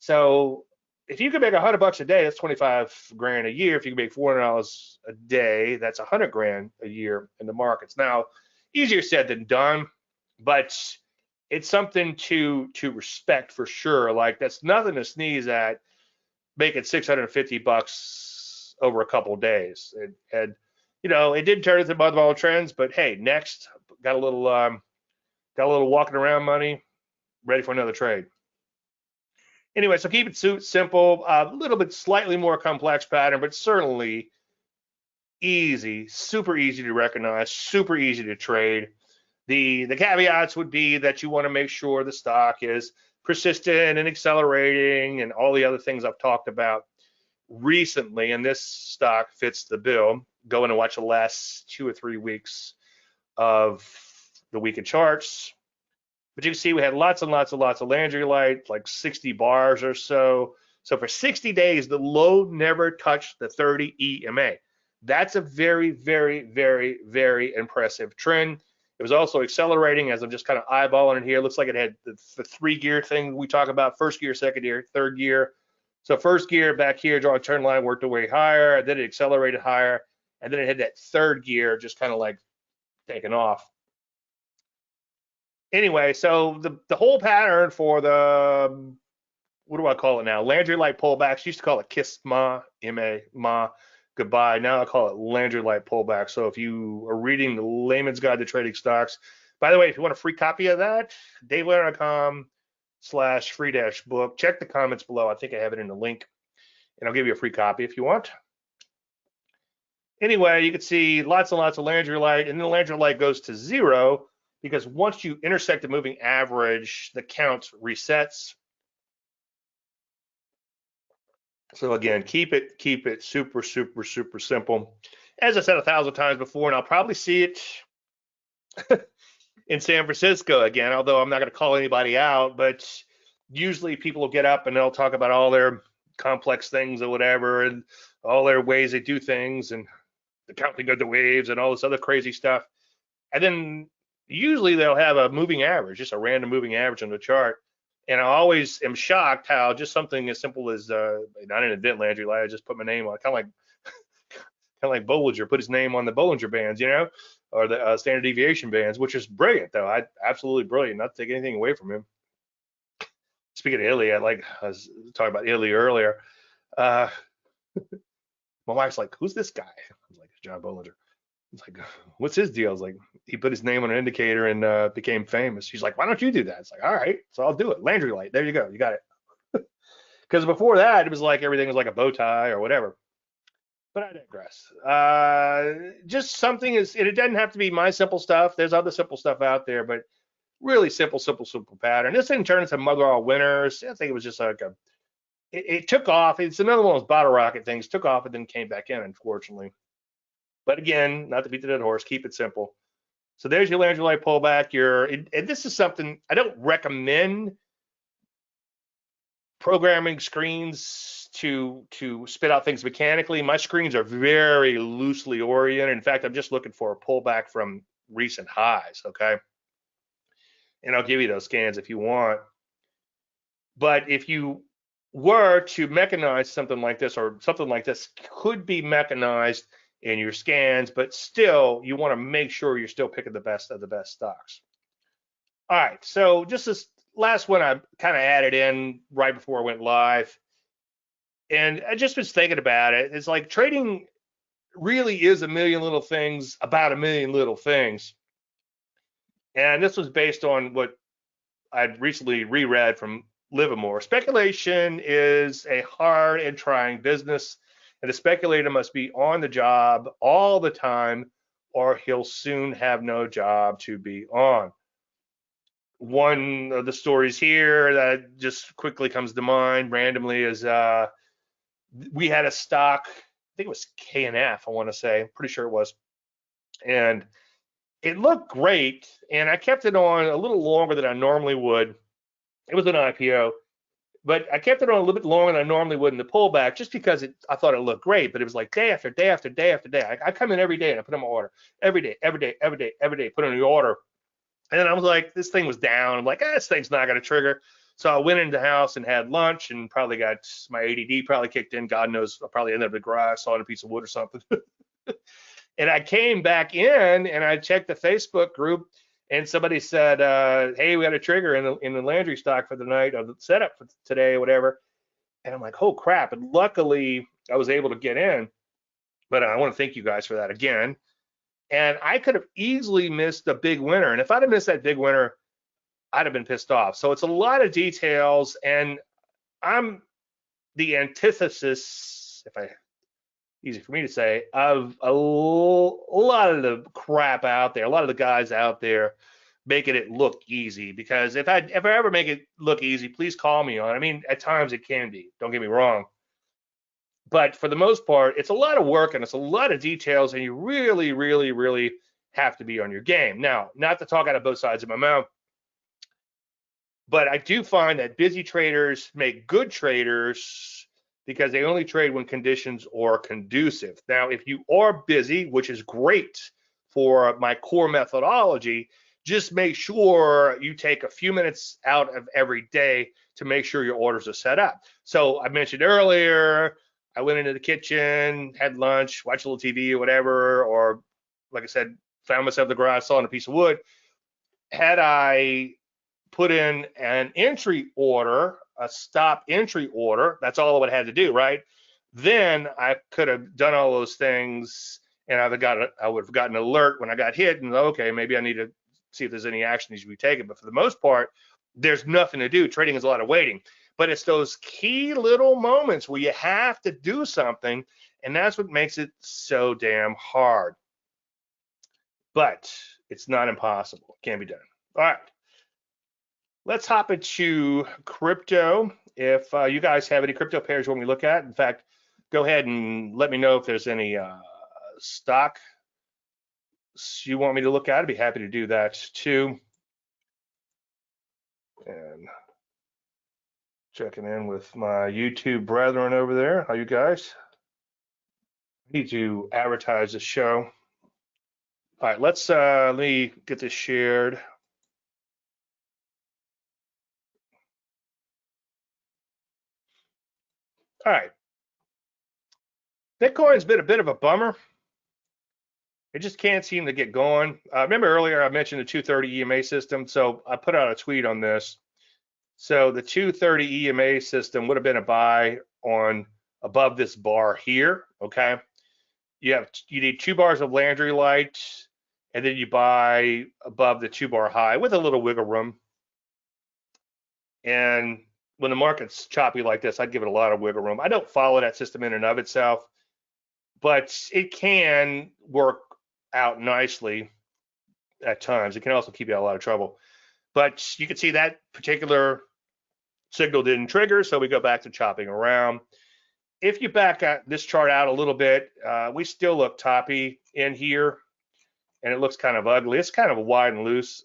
S1: So if you could make $100 a day, that's 25 grand a year. If you can make $400 a day, that's 100 grand a year in the markets. Now, easier said than done, but it's something to respect for sure. Like that's nothing to sneeze at, making $650 over a couple of days. And it did turn into mother trends, but hey, next got a little walking around money, ready for another trade. Anyway, so keep it simple, a little bit slightly more complex pattern, but certainly easy, super easy to recognize, super easy to trade. The caveats would be that you want to make sure the stock is persistent and accelerating and all the other things I've talked about recently, and this stock fits the bill. Go in and watch the last 2 or 3 weeks of the weekend charts. But you can see we had lots and lots of Landry light, like 60 bars or so. So for 60 days, the low never touched the 30 EMA. That's a very, very, very, very impressive trend. It was also accelerating as I'm just kind of eyeballing it here. It looks like it had the 3-gear thing we talk about: first gear, second gear, third gear. So first gear back here, draw a trend line, worked away higher, then it accelerated higher, and then it had that third gear just kind of like taking off. Anyway, so the whole pattern for the, what do I call it now? Landry light pullbacks. Used to call it kiss ma, ma, goodbye. Now I call it Landry light pullback. So if you are reading the Layman's Guide to Trading Stocks, By the way, if you want a free copy of that, davelandry.com/free-book. Check the comments below. I think I have it in the link, and I'll give you a free copy if you want. Anyway, you can see lots and lots of Landry light, and then the Landry light goes to 0 because once you intersect the moving average, the count resets. So again, keep it super, super, super simple. As I said 1,000 times before, and I'll probably see it in San Francisco again, although I'm not going to call anybody out, but usually people will get up and they'll talk about all their complex things or whatever, and all their ways they do things, and the counting of the waves and all this other crazy stuff. And then usually they'll have a moving average, just a random moving average on the chart. And I always am shocked how just something as simple as I didn't invent Landry Light, I just put my name on it, kind of like Bollinger put his name on the Bollinger Bands, or the standard deviation bands, which is brilliant though. Absolutely brilliant. Not to take anything away from him. Speaking of Italy, I was talking about Italy earlier. My wife's like, "Who's this guy?" I was like, "It's John Bollinger." It's like, "What's his deal?" I was like, "He put his name on an indicator and became famous." She's like, "Why don't you do that?" It's like, "All right, so I'll do it." Landry Light. There you go. You got it. Because before that, it was like everything was like a bow tie or whatever. But I digress. Just something it doesn't have to be my simple stuff. There's other simple stuff out there, but really simple pattern. This didn't turn into Mother All Winners. I think it was just like it took off. It's another one of those bottle rocket things. Took off and then came back in, unfortunately. But again, not to beat the dead horse, keep it simple. So there's your Landry Light pullback. And this is something I don't recommend programming screens to spit out things mechanically. My screens are very loosely oriented. In fact, I'm just looking for a pullback from recent highs, okay? And I'll give you those scans if you want. But if you were to mechanize something like this, or something like this could be mechanized in your scans, but still you want to make sure you're still picking the best of the best stocks. All right, so just this last one I kind of added in right before I went live, and I just was thinking about it. It's like trading really is a million little things about a million little things. And this was based on what I'd recently reread from Livermore. Speculation is a hard and trying business, and the speculator must be on the job all the time, or he'll soon have no job to be on. One of the stories here that just quickly comes to mind randomly is we had a stock, I think it was KNF, I want to say, I'm pretty sure it was, and it looked great, and I kept it on a little longer than I normally would. It was an IPO, but I kept it on a little bit longer than I normally would in the pullback, just because I thought it looked great. But it was like day after day after day after day. I come in every day and I put on my order every day, put on the order. And then I was like, this thing was down. I'm like, this thing's not going to trigger. So I went into the house and had lunch, and probably got my ADD probably kicked in. God knows, I probably ended up in the garage, sawing a piece of wood or something. And I came back in and I checked the Facebook group, and somebody said, hey, we had a trigger in the Landry stock for the night, or the setup for today, or whatever. And I'm like, oh crap. And luckily I was able to get in, but I want to thank you guys for that again. And I could have easily missed the big winner. And if I'd have missed that big winner, I'd have been pissed off. So it's a lot of details, and I'm the antithesis, easy for me to say, of a lot of the crap out there, a lot of the guys out there making it look easy. Because if I ever make it look easy, please call me on it. I mean, at times it can be, don't get me wrong. But for the most part, it's a lot of work and it's a lot of details, and you really, really, really have to be on your game. Now, not to talk out of both sides of my mouth, but I do find that busy traders make good traders because they only trade when conditions are conducive. Now, if you are busy, which is great for my core methodology, just make sure you take a few minutes out of every day to make sure your orders are set up. So I mentioned earlier, I went into the kitchen, had lunch, watched a little TV or whatever, or like I said, found myself in the garage sawing a piece of wood. Had I put in an entry order, a stop entry order, that's all I would have had to do, right? Then I could have done all those things, and I would have gotten an alert when I got hit, and okay, maybe I need to see if there's any action needs to be taken. But for the most part, there's nothing to do. Trading is a lot of waiting. But it's those key little moments where you have to do something, and that's what makes it so damn hard. But it's not impossible. It can be done. All right. Let's hop into crypto. If you guys have any crypto pairs you want me to look at, in fact, go ahead and let me know if there's any stock you want me to look at. I'd be happy to do that too. And checking in with my YouTube brethren over there. How you guys? I need to advertise the show. All right, let me get this shared. All right. Bitcoin's been a bit of a bummer. It just can't seem to get going. Remember earlier I mentioned the 230 EMA system, so I put out a tweet on this. So the 230 EMA system would have been a buy on above this bar here, okay? You need 2 bars of Landry light, and then you buy above the 2-bar high with a little wiggle room. And when the market's choppy like this, I'd give it a lot of wiggle room. I don't follow that system in and of itself, but it can work out nicely at times. It can also keep you out of a lot of trouble. But you can see that particular signal didn't trigger, so we go back to chopping around. If you back this chart out a little bit, we still look toppy in here, and it looks kind of ugly. It's kind of wide and loose.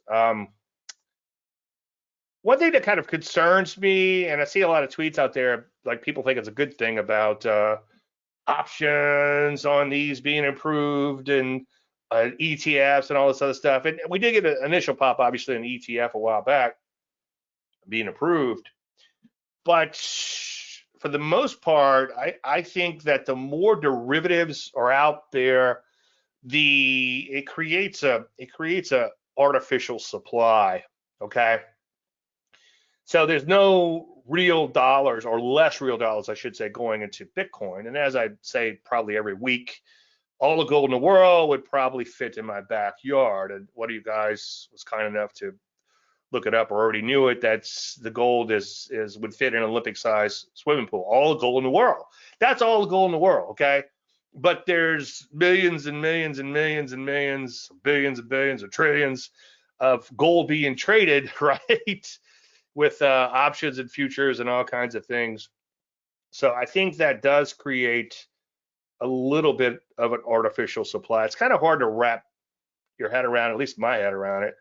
S1: One thing that kind of concerns me, and I see a lot of tweets out there, like people think it's a good thing about options on these being improved and ETFs and all this other stuff. And we did get an initial pop, obviously, in ETF a while back being approved. But for the most part, I think that the more derivatives are out there, it creates a artificial supply. Okay. So there's no real dollars, or less real dollars, I should say, going into Bitcoin. And as I say probably every week, all the gold in the world would probably fit in my backyard. And one of you guys was kind enough to look it up or already knew it. That's the gold would fit in an Olympic size swimming pool. All the gold in the world. That's all the gold in the world, okay? But there's millions and millions and millions and millions, billions and billions or trillions of gold being traded, right? With options and futures and all kinds of things. So I think that does create a little bit of an artificial supply. It's kind of hard to wrap your head around, at least my head around it.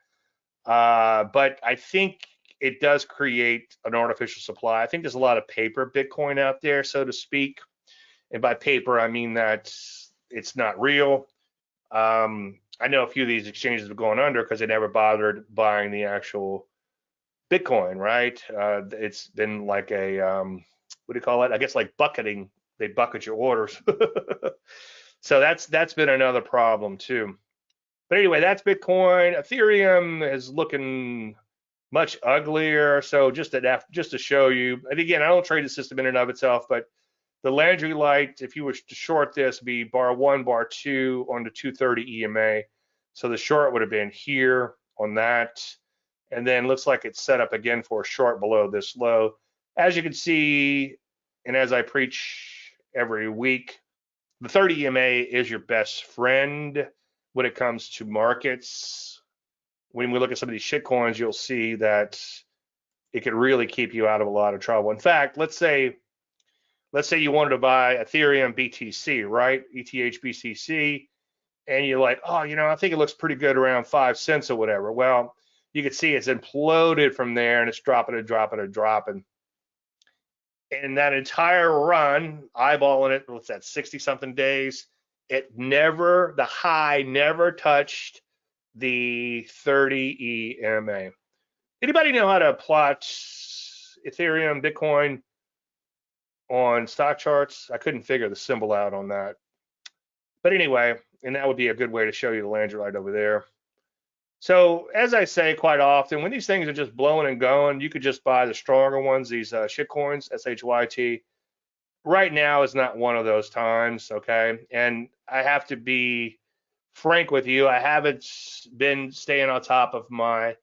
S1: But I think it does create an artificial supply. I think there's a lot of paper Bitcoin out there, so to speak. And by paper, I mean that it's not real. I know a few of these exchanges have gone under because they never bothered buying the actual Bitcoin, right? It's been like a, what do you call it? I guess like bucketing. They bucket your orders. So that's been another problem too. But anyway, that's Bitcoin. Ethereum is looking much uglier. So just to show you, and again, I don't trade the system in and of itself, but the Landry light, if you were to short this, be bar 1, bar 2 on the 230 EMA. So the short would have been here on that. And then looks like it's set up again for a short below this low. As you can see, and as I preach every week, the 30 EMA is your best friend when it comes to markets. When we look at some of these shit coins, you'll see that it could really keep you out of a lot of trouble. In fact, let's say you wanted to buy Ethereum BTC, right? ETH BTC, and you're like, oh, I think it looks pretty good around 5 cents or whatever. Well, you can see it's imploded from there, and it's dropping and dropping and dropping. And that entire run, eyeballing it, what's that, 60-something days, the high never touched the 30 EMA. Anybody know how to plot Ethereum, Bitcoin on stock charts? I couldn't figure the symbol out on that. But anyway, and that would be a good way to show you the Landry light over there. So as I say quite often, when these things are just blowing and going, you could just buy the stronger ones, these shit coins, SHYT. Right now is not one of those times, okay? And I have to be frank with you, I haven't been staying on top of my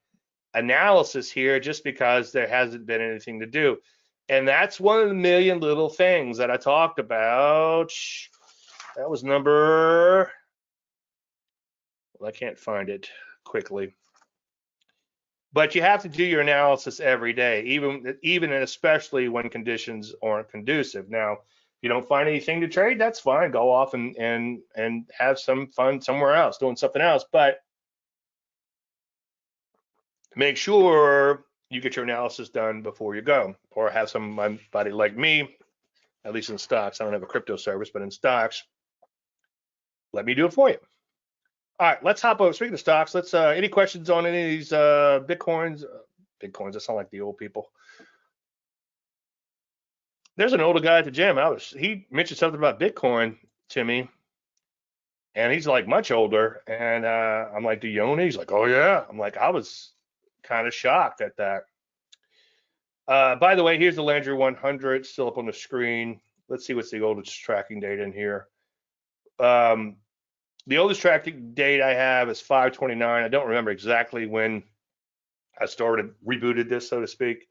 S1: analysis here just because there hasn't been anything to do. And that's one of the million little things that I talked about. That was number, well, I can't find it quickly. But you have to do your analysis every day, even and especially when conditions aren't conducive. Now, if you don't find anything to trade, that's fine. Go off and have some fun somewhere else, doing something else. But make sure you get your analysis done before you go, or have somebody like me, at least in stocks. I don't have a crypto service, but in stocks, let me do it for you. All right, let's hop over. Speaking of stocks, let's any questions on any of these Bitcoins? Bitcoins, that sound like the old people. There's an older guy at the gym. He mentioned something about Bitcoin to me, and he's like much older. And I'm like, do you own it? He's like, oh yeah. I'm like, I was kind of shocked at that. By the way, here's the Landry 100 still up on the screen. Let's see what's the oldest tracking date in here. The oldest tracking date I have is 5/29. I don't remember exactly when I rebooted this, so to speak.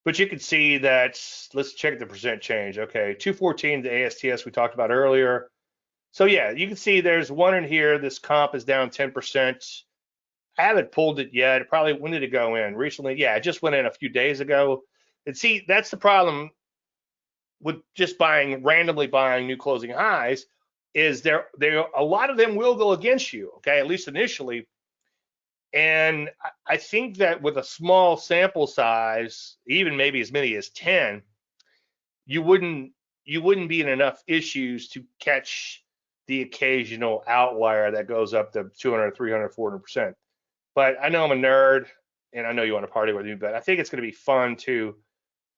S1: But you can see that, let's check the percent change. Okay, 214, the ASTS we talked about earlier. So yeah, you can see there's one in here. This comp is down 10%. I haven't pulled it yet. When did it go in? Recently? Yeah, it just went in a few days ago. And see, that's the problem with just randomly buying new closing highs, is a lot of them will go against you, okay, at least initially. And I think that with a small sample size, even maybe as many as 10, you wouldn't be in enough issues to catch the occasional outlier that goes up to 200, 300, 400%. But I know I'm a nerd, and I know you want to party with me, but I think it's going to be fun to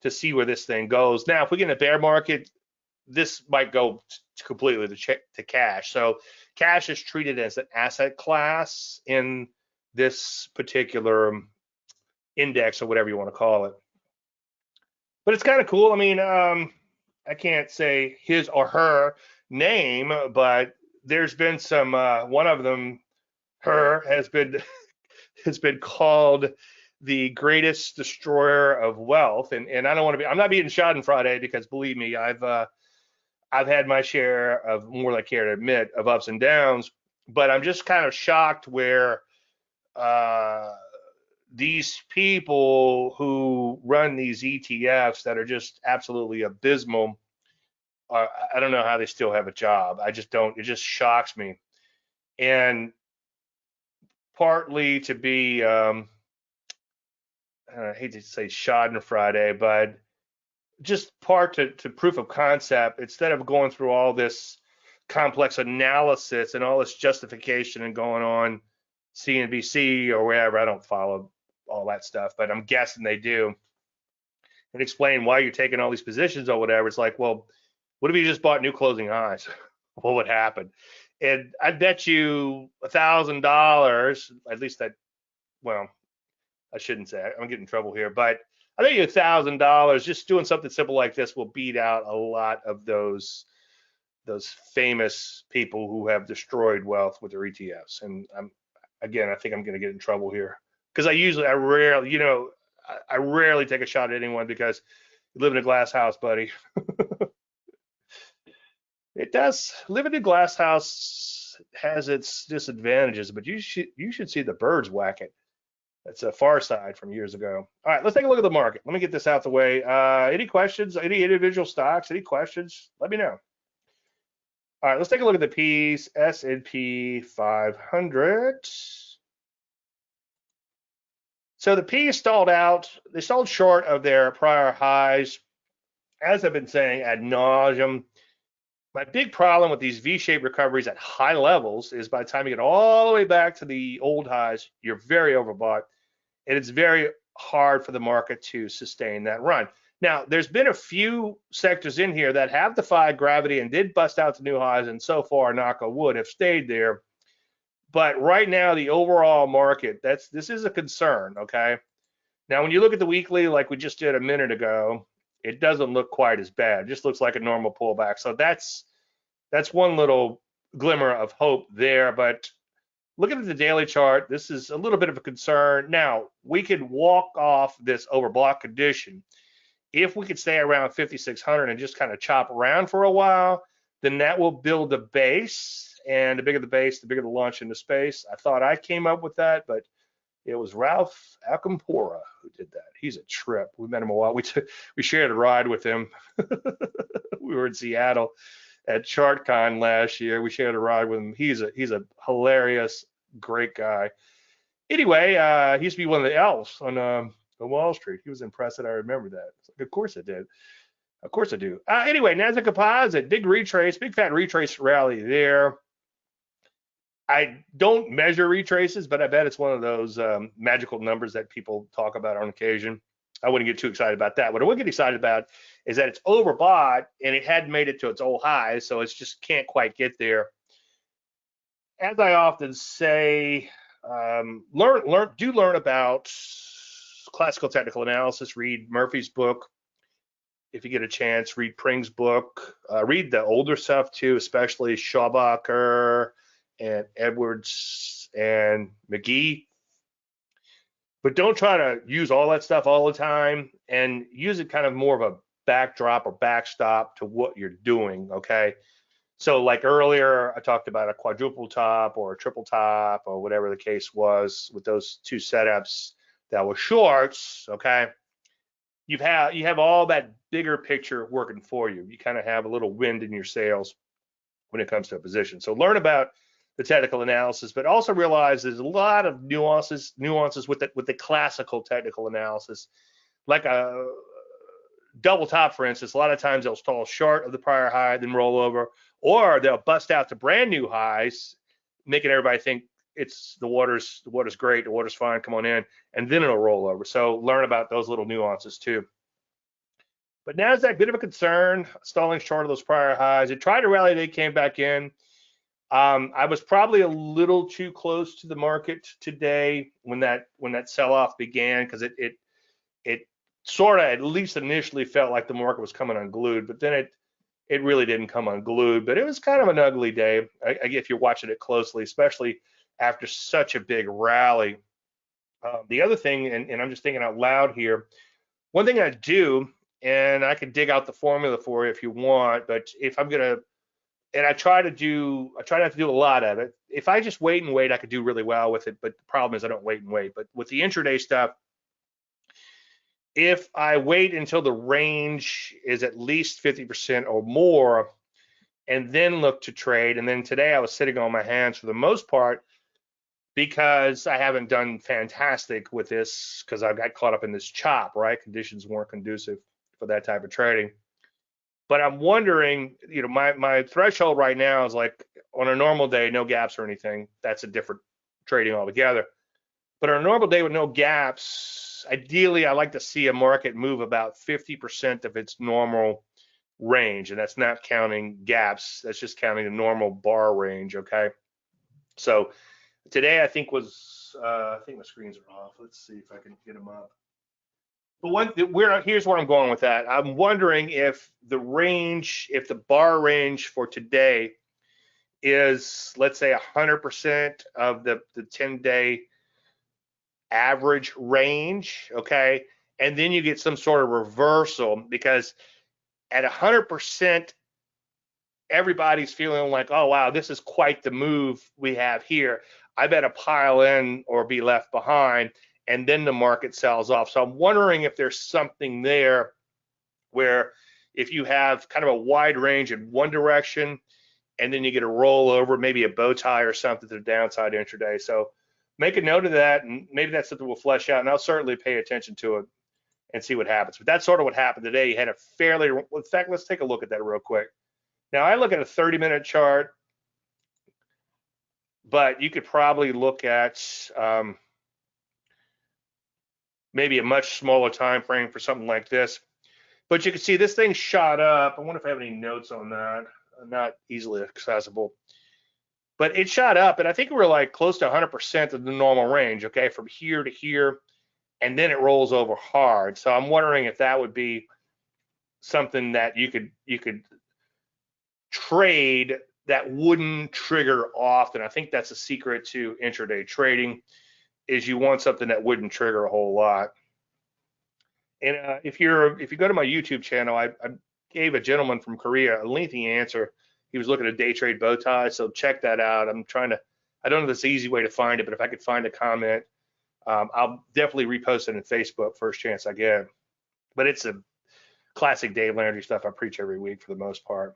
S1: see where this thing goes. Now, if we get in a bear market, this might go completely to cash. So cash is treated as an asset class in this particular index, or whatever you want to call it. But it's kind of cool. I mean, I can't say his or her name, but there's been some, one of them, her, has been called the greatest destroyer of wealth. And I don't want to I'm not being Schadenfreude, because believe me, I've had my share of, more than I care to admit, of ups and downs. But I'm just kind of shocked where these people who run these ETFs that are just absolutely abysmal, I don't know how they still have a job. I just don't. It just shocks me. And partly to be, I hate to say Schadenfreude, but just part to proof of concept, instead of going through all this complex analysis and all this justification and going on CNBC or wherever. I don't follow all that stuff, but I'm guessing they do, and explain why you're taking all these positions or whatever. It's like, well, what if you just bought new closing highs? What would happen? And I bet you $1,000, at least that, well, I shouldn't say, I'm getting in trouble here, but I bet you $1,000 just doing something simple like this will beat out a lot of those famous people who have destroyed wealth with their ETFs. And I think I'm going to get in trouble here, because I rarely take a shot at anyone, because you live in a glass house, buddy. It does. Living in a glass house has its disadvantages, but you should see the birds whack it. That's a Far Side from years ago. All right, let's take a look at the market. Let me get this out the way. Any questions? Any individual stocks? Any questions? Let me know. All right, let's take a look at the P's. S&P 500. So the P stalled out. They stalled short of their prior highs, as I've been saying ad nauseum. My big problem with these V-shaped recoveries at high levels is, by the time you get all the way back to the old highs, you're very overbought, and it's very hard for the market to sustain that run. Now, there's been a few sectors in here that have defied gravity and did bust out to new highs, and so far, knock on wood, have stayed there. But right now, the overall market, this is a concern, okay? Now, when you look at the weekly, like we just did a minute ago, it doesn't look quite as bad. It just looks like a normal pullback. So that's one little glimmer of hope there. But looking at the daily chart, this is a little bit of a concern. Now, we could walk off this overbought condition. If we could stay around 5,600 and just kind of chop around for a while, then that will build a base. And the bigger the base, the bigger the launch into space. I thought I came up with that, but it was Ralph Alcampora who did that. He's a trip. We met him a while. We shared a ride with him. We were in Seattle at ChartCon last year. We shared a ride with him. He's a hilarious, great guy. Anyway, he used to be one of the elves on Wall Street. He was impressive. I remember that. Like, of course I did. Of course I do. Anyway, Nasdaq Composite, big retrace, big fat retrace rally there. I don't measure retraces, but I bet it's one of those magical numbers that people talk about on occasion. I wouldn't get too excited about that. What I would get excited about is that it's overbought and it hadn't made it to its old high, so it just can't quite get there. As I often say, learn about classical technical analysis. Read Murphy's book if you get a chance. Read Pring's book. Read the older stuff too, especially Schaubacher and Edwards and McGee. But don't try to use all that stuff all the time, and use it kind of more of a backdrop or backstop to what you're doing, okay? So like earlier, I talked about a quadruple top or a triple top or whatever the case was with those two setups that were shorts, okay? You have all that bigger picture working for you. You kind of have a little wind in your sails when it comes to a position. So learn about the technical analysis, but also realize there's a lot of nuances with the classical technical analysis. Like a double top, for instance, a lot of times they'll stall short of the prior high, then roll over, or they'll bust out to brand new highs, making everybody think the water's great, the water's fine, come on in, and then it'll roll over. So learn about those little nuances too. But NASDAQ, bit of a concern, stalling short of those prior highs. It tried to rally, they came back in. I was probably a little too close to the market today when that sell-off began, because it sort of, at least initially, felt like the market was coming unglued, but then it really didn't come unglued. But it was kind of an ugly day if you're watching it closely, especially after such a big rally. The other thing, and I'm just thinking out loud here, one thing I do, and I can dig out the formula for you if you want, but if I'm gonna, and I try not to do a lot of it. If I just wait and wait, I could do really well with it. But the problem is I don't wait and wait. But with the intraday stuff, if I wait until the range is at least 50% or more, and then look to trade, and then today I was sitting on my hands for the most part because I haven't done fantastic with this, because I got caught up in this chop, right? Conditions weren't conducive for that type of trading. But I'm wondering, my threshold right now is like, on a normal day, no gaps or anything. That's a different trading altogether. But on a normal day with no gaps, ideally, I like to see a market move about 50% of its normal range. And that's not counting gaps. That's just counting the normal bar range, okay? So today, I think I think my screens are off. Let's see if I can get them up. But here's where I'm going with that. I'm wondering if the bar range for today is, let's say, 100% of the 10-day average range, okay? And then you get some sort of reversal, because at 100%, everybody's feeling like, oh, wow, this is quite the move we have here. I better pile in or be left behind. And then the market sells off. So I'm wondering if there's something there where if you have kind of a wide range in one direction, and then you get a rollover, maybe a bow tie or something to the downside intraday. So make a note of that, and maybe that's something we'll flesh out, and I'll certainly pay attention to it and see what happens. But that's sort of what happened today. You had a fairly, in fact, let's take a look at that real quick. Now, I look at a 30-minute chart, but you could probably look at maybe a much smaller time frame for something like this. But you can see this thing shot up. I wonder if I have any notes on that. Not easily accessible. But it shot up, and I think we're like close to 100% of the normal range, okay, from here to here, and then it rolls over hard. So I'm wondering if that would be something that you could trade that wouldn't trigger often. I think that's a secret to intraday trading, is you want something that wouldn't trigger a whole lot. And if you go to my YouTube channel, I gave a gentleman from Korea a lengthy answer. He was looking at day trade bow ties, so check that out. I don't know if it's the easy way to find it, but if I could find a comment, I'll definitely repost it in Facebook first chance I get. But it's a classic Dave Landry stuff I preach every week for the most part.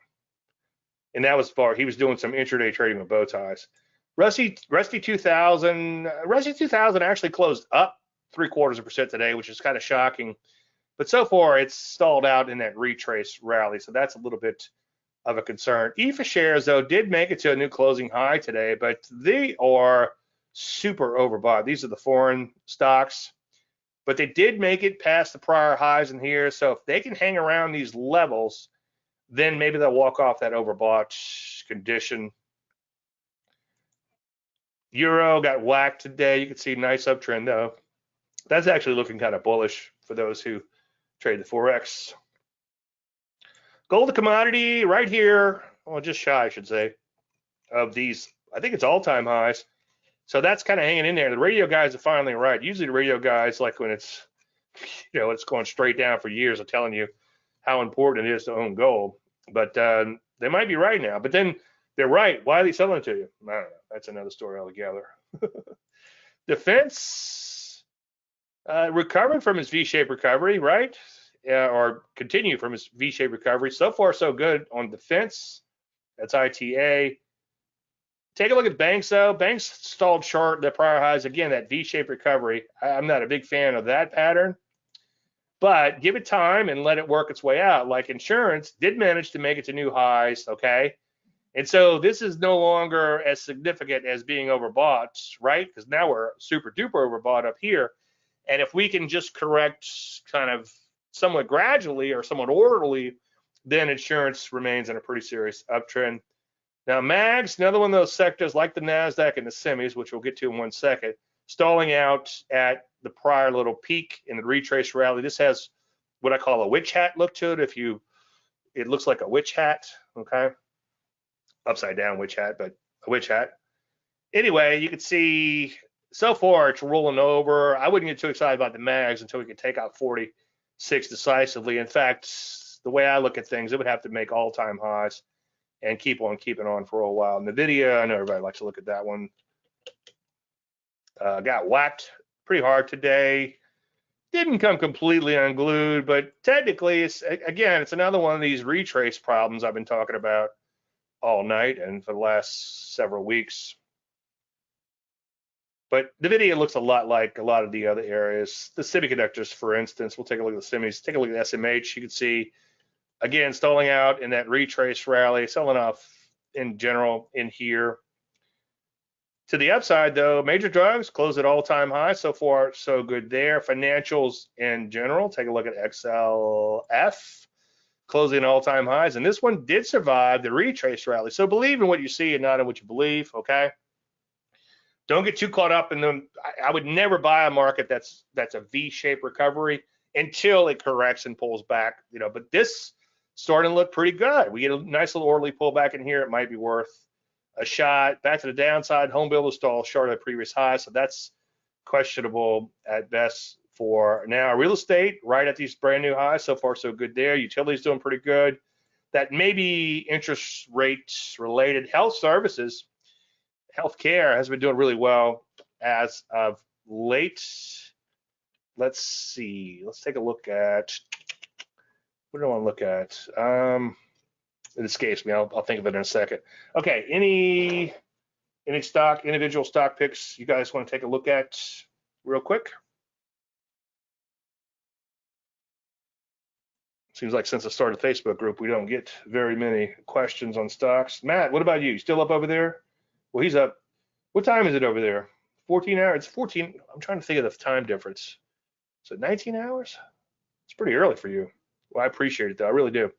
S1: And that was he was doing some intraday trading with bow ties. Rusty 2000 actually closed up 0.75% today, which is kind of shocking. But so far, it's stalled out in that retrace rally, so that's a little bit of a concern. EFA shares, though, did make it to a new closing high today, but they are super overbought. These are the foreign stocks, but they did make it past the prior highs in here. So if they can hang around these levels, then maybe they'll walk off that overbought condition. Euro got whacked today. You can see nice uptrend, though. That's actually looking kind of bullish for those who trade the Forex. Gold, the commodity, right here, well, just shy, I should say, of these. I think it's all-time highs. So that's kind of hanging in there. The radio guys are finally right. Usually the radio guys, like when it's, it's going straight down for years, are telling you how important it is to own gold. But they might be right now. But then they're right. Why are they selling it to you? I don't know. That's another story altogether. Defense recovered from his V-shaped recovery, right? Or continued from his V-shaped recovery. So far, so good on defense. That's ITA. Take a look at banks, though. Banks stalled short the prior highs. Again, that V-shaped recovery. I'm not a big fan of that pattern, but give it time and let it work its way out. Like insurance did manage to make it to new highs, okay? And so this is no longer as significant as being overbought, right? Because now we're super duper overbought up here. And if we can just correct kind of somewhat gradually or somewhat orderly, then insurance remains in a pretty serious uptrend. Now, MAGs, another one of those sectors like the NASDAQ and the semis, which we'll get to in 1 second, stalling out at the prior little peak in the retrace rally. This has what I call a witch hat look to it. It looks like a witch hat, okay? Upside down witch hat, but a witch hat. Anyway, you can see so far it's rolling over. I wouldn't get too excited about the MAGs until we can take out 46 decisively. In fact, the way I look at things, it would have to make all-time highs and keep on keeping on for a while. NVIDIA, I know everybody likes to look at that one. Got whacked pretty hard today. Didn't come completely unglued, but technically, it's another one of these retrace problems I've been talking about all night and for the last several weeks. But NVIDIA looks a lot like a lot of the other areas. The semiconductors, for instance, we'll take a look at the semis. Take a look at SMH. You can see, again, stalling out in that retrace rally, selling off in general in here. To the upside, though, major drugs close at all-time highs. So far, so good there. Financials in general, take a look at XLF, closing all-time highs. And this one did survive the retrace rally. So believe in what you see and not in what you believe, okay? Don't get too caught up in them. I would never buy a market that's a V-shaped recovery until it corrects and pulls back, But this starting to look pretty good. We get a nice little orderly pullback in here. It might be worth a shot. Back to the downside. Home builder stall short of the previous high, so that's questionable at best for now. Real estate right at these brand new highs. So far, so good there. Utilities doing pretty good. That may be interest rates related. Health services. Healthcare has been doing really well as of late. Let's see. Let's take a look at, what do I want to look at? It escapes me. I'll think of it in a second. Okay. Any individual stock picks you guys want to take a look at real quick? Seems like since I started the Facebook group, we don't get very many questions on stocks. Matt, what about you? Still up over there? Well, he's up. What time is it over there? 14 hours. It's 14. I'm trying to think of the time difference. So 19 hours? It's pretty early for you. Well, I appreciate it, though. I really do.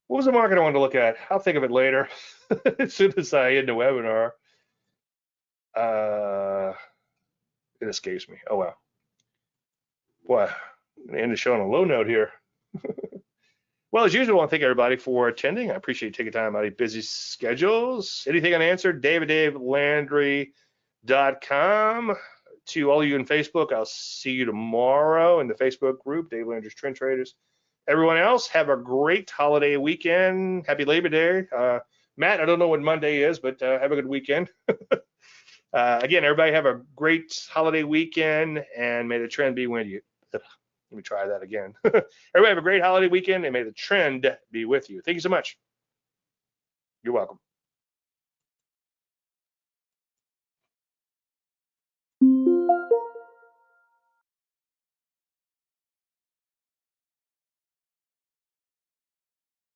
S1: What was the market I wanted to look at? I'll think of it later as soon as I end the webinar. It escapes me. Oh, well. Boy, I'm going to end the show on a low note here. Well, as usual, I want to thank everybody for attending. I appreciate you taking time out of your busy schedules. Anything unanswered, DavidDaveLandry.com. To all of you in Facebook, I'll see you tomorrow in the Facebook group, Dave Landry's Trend Traders. Everyone else, have a great holiday weekend. Happy Labor Day. Matt, I don't know what Monday is, but have a good weekend. Again, everybody have a great holiday weekend, and may the trend be with you. Let me try that again. Everybody have a great holiday weekend, and may the trend be with you. Thank you so much. You're welcome.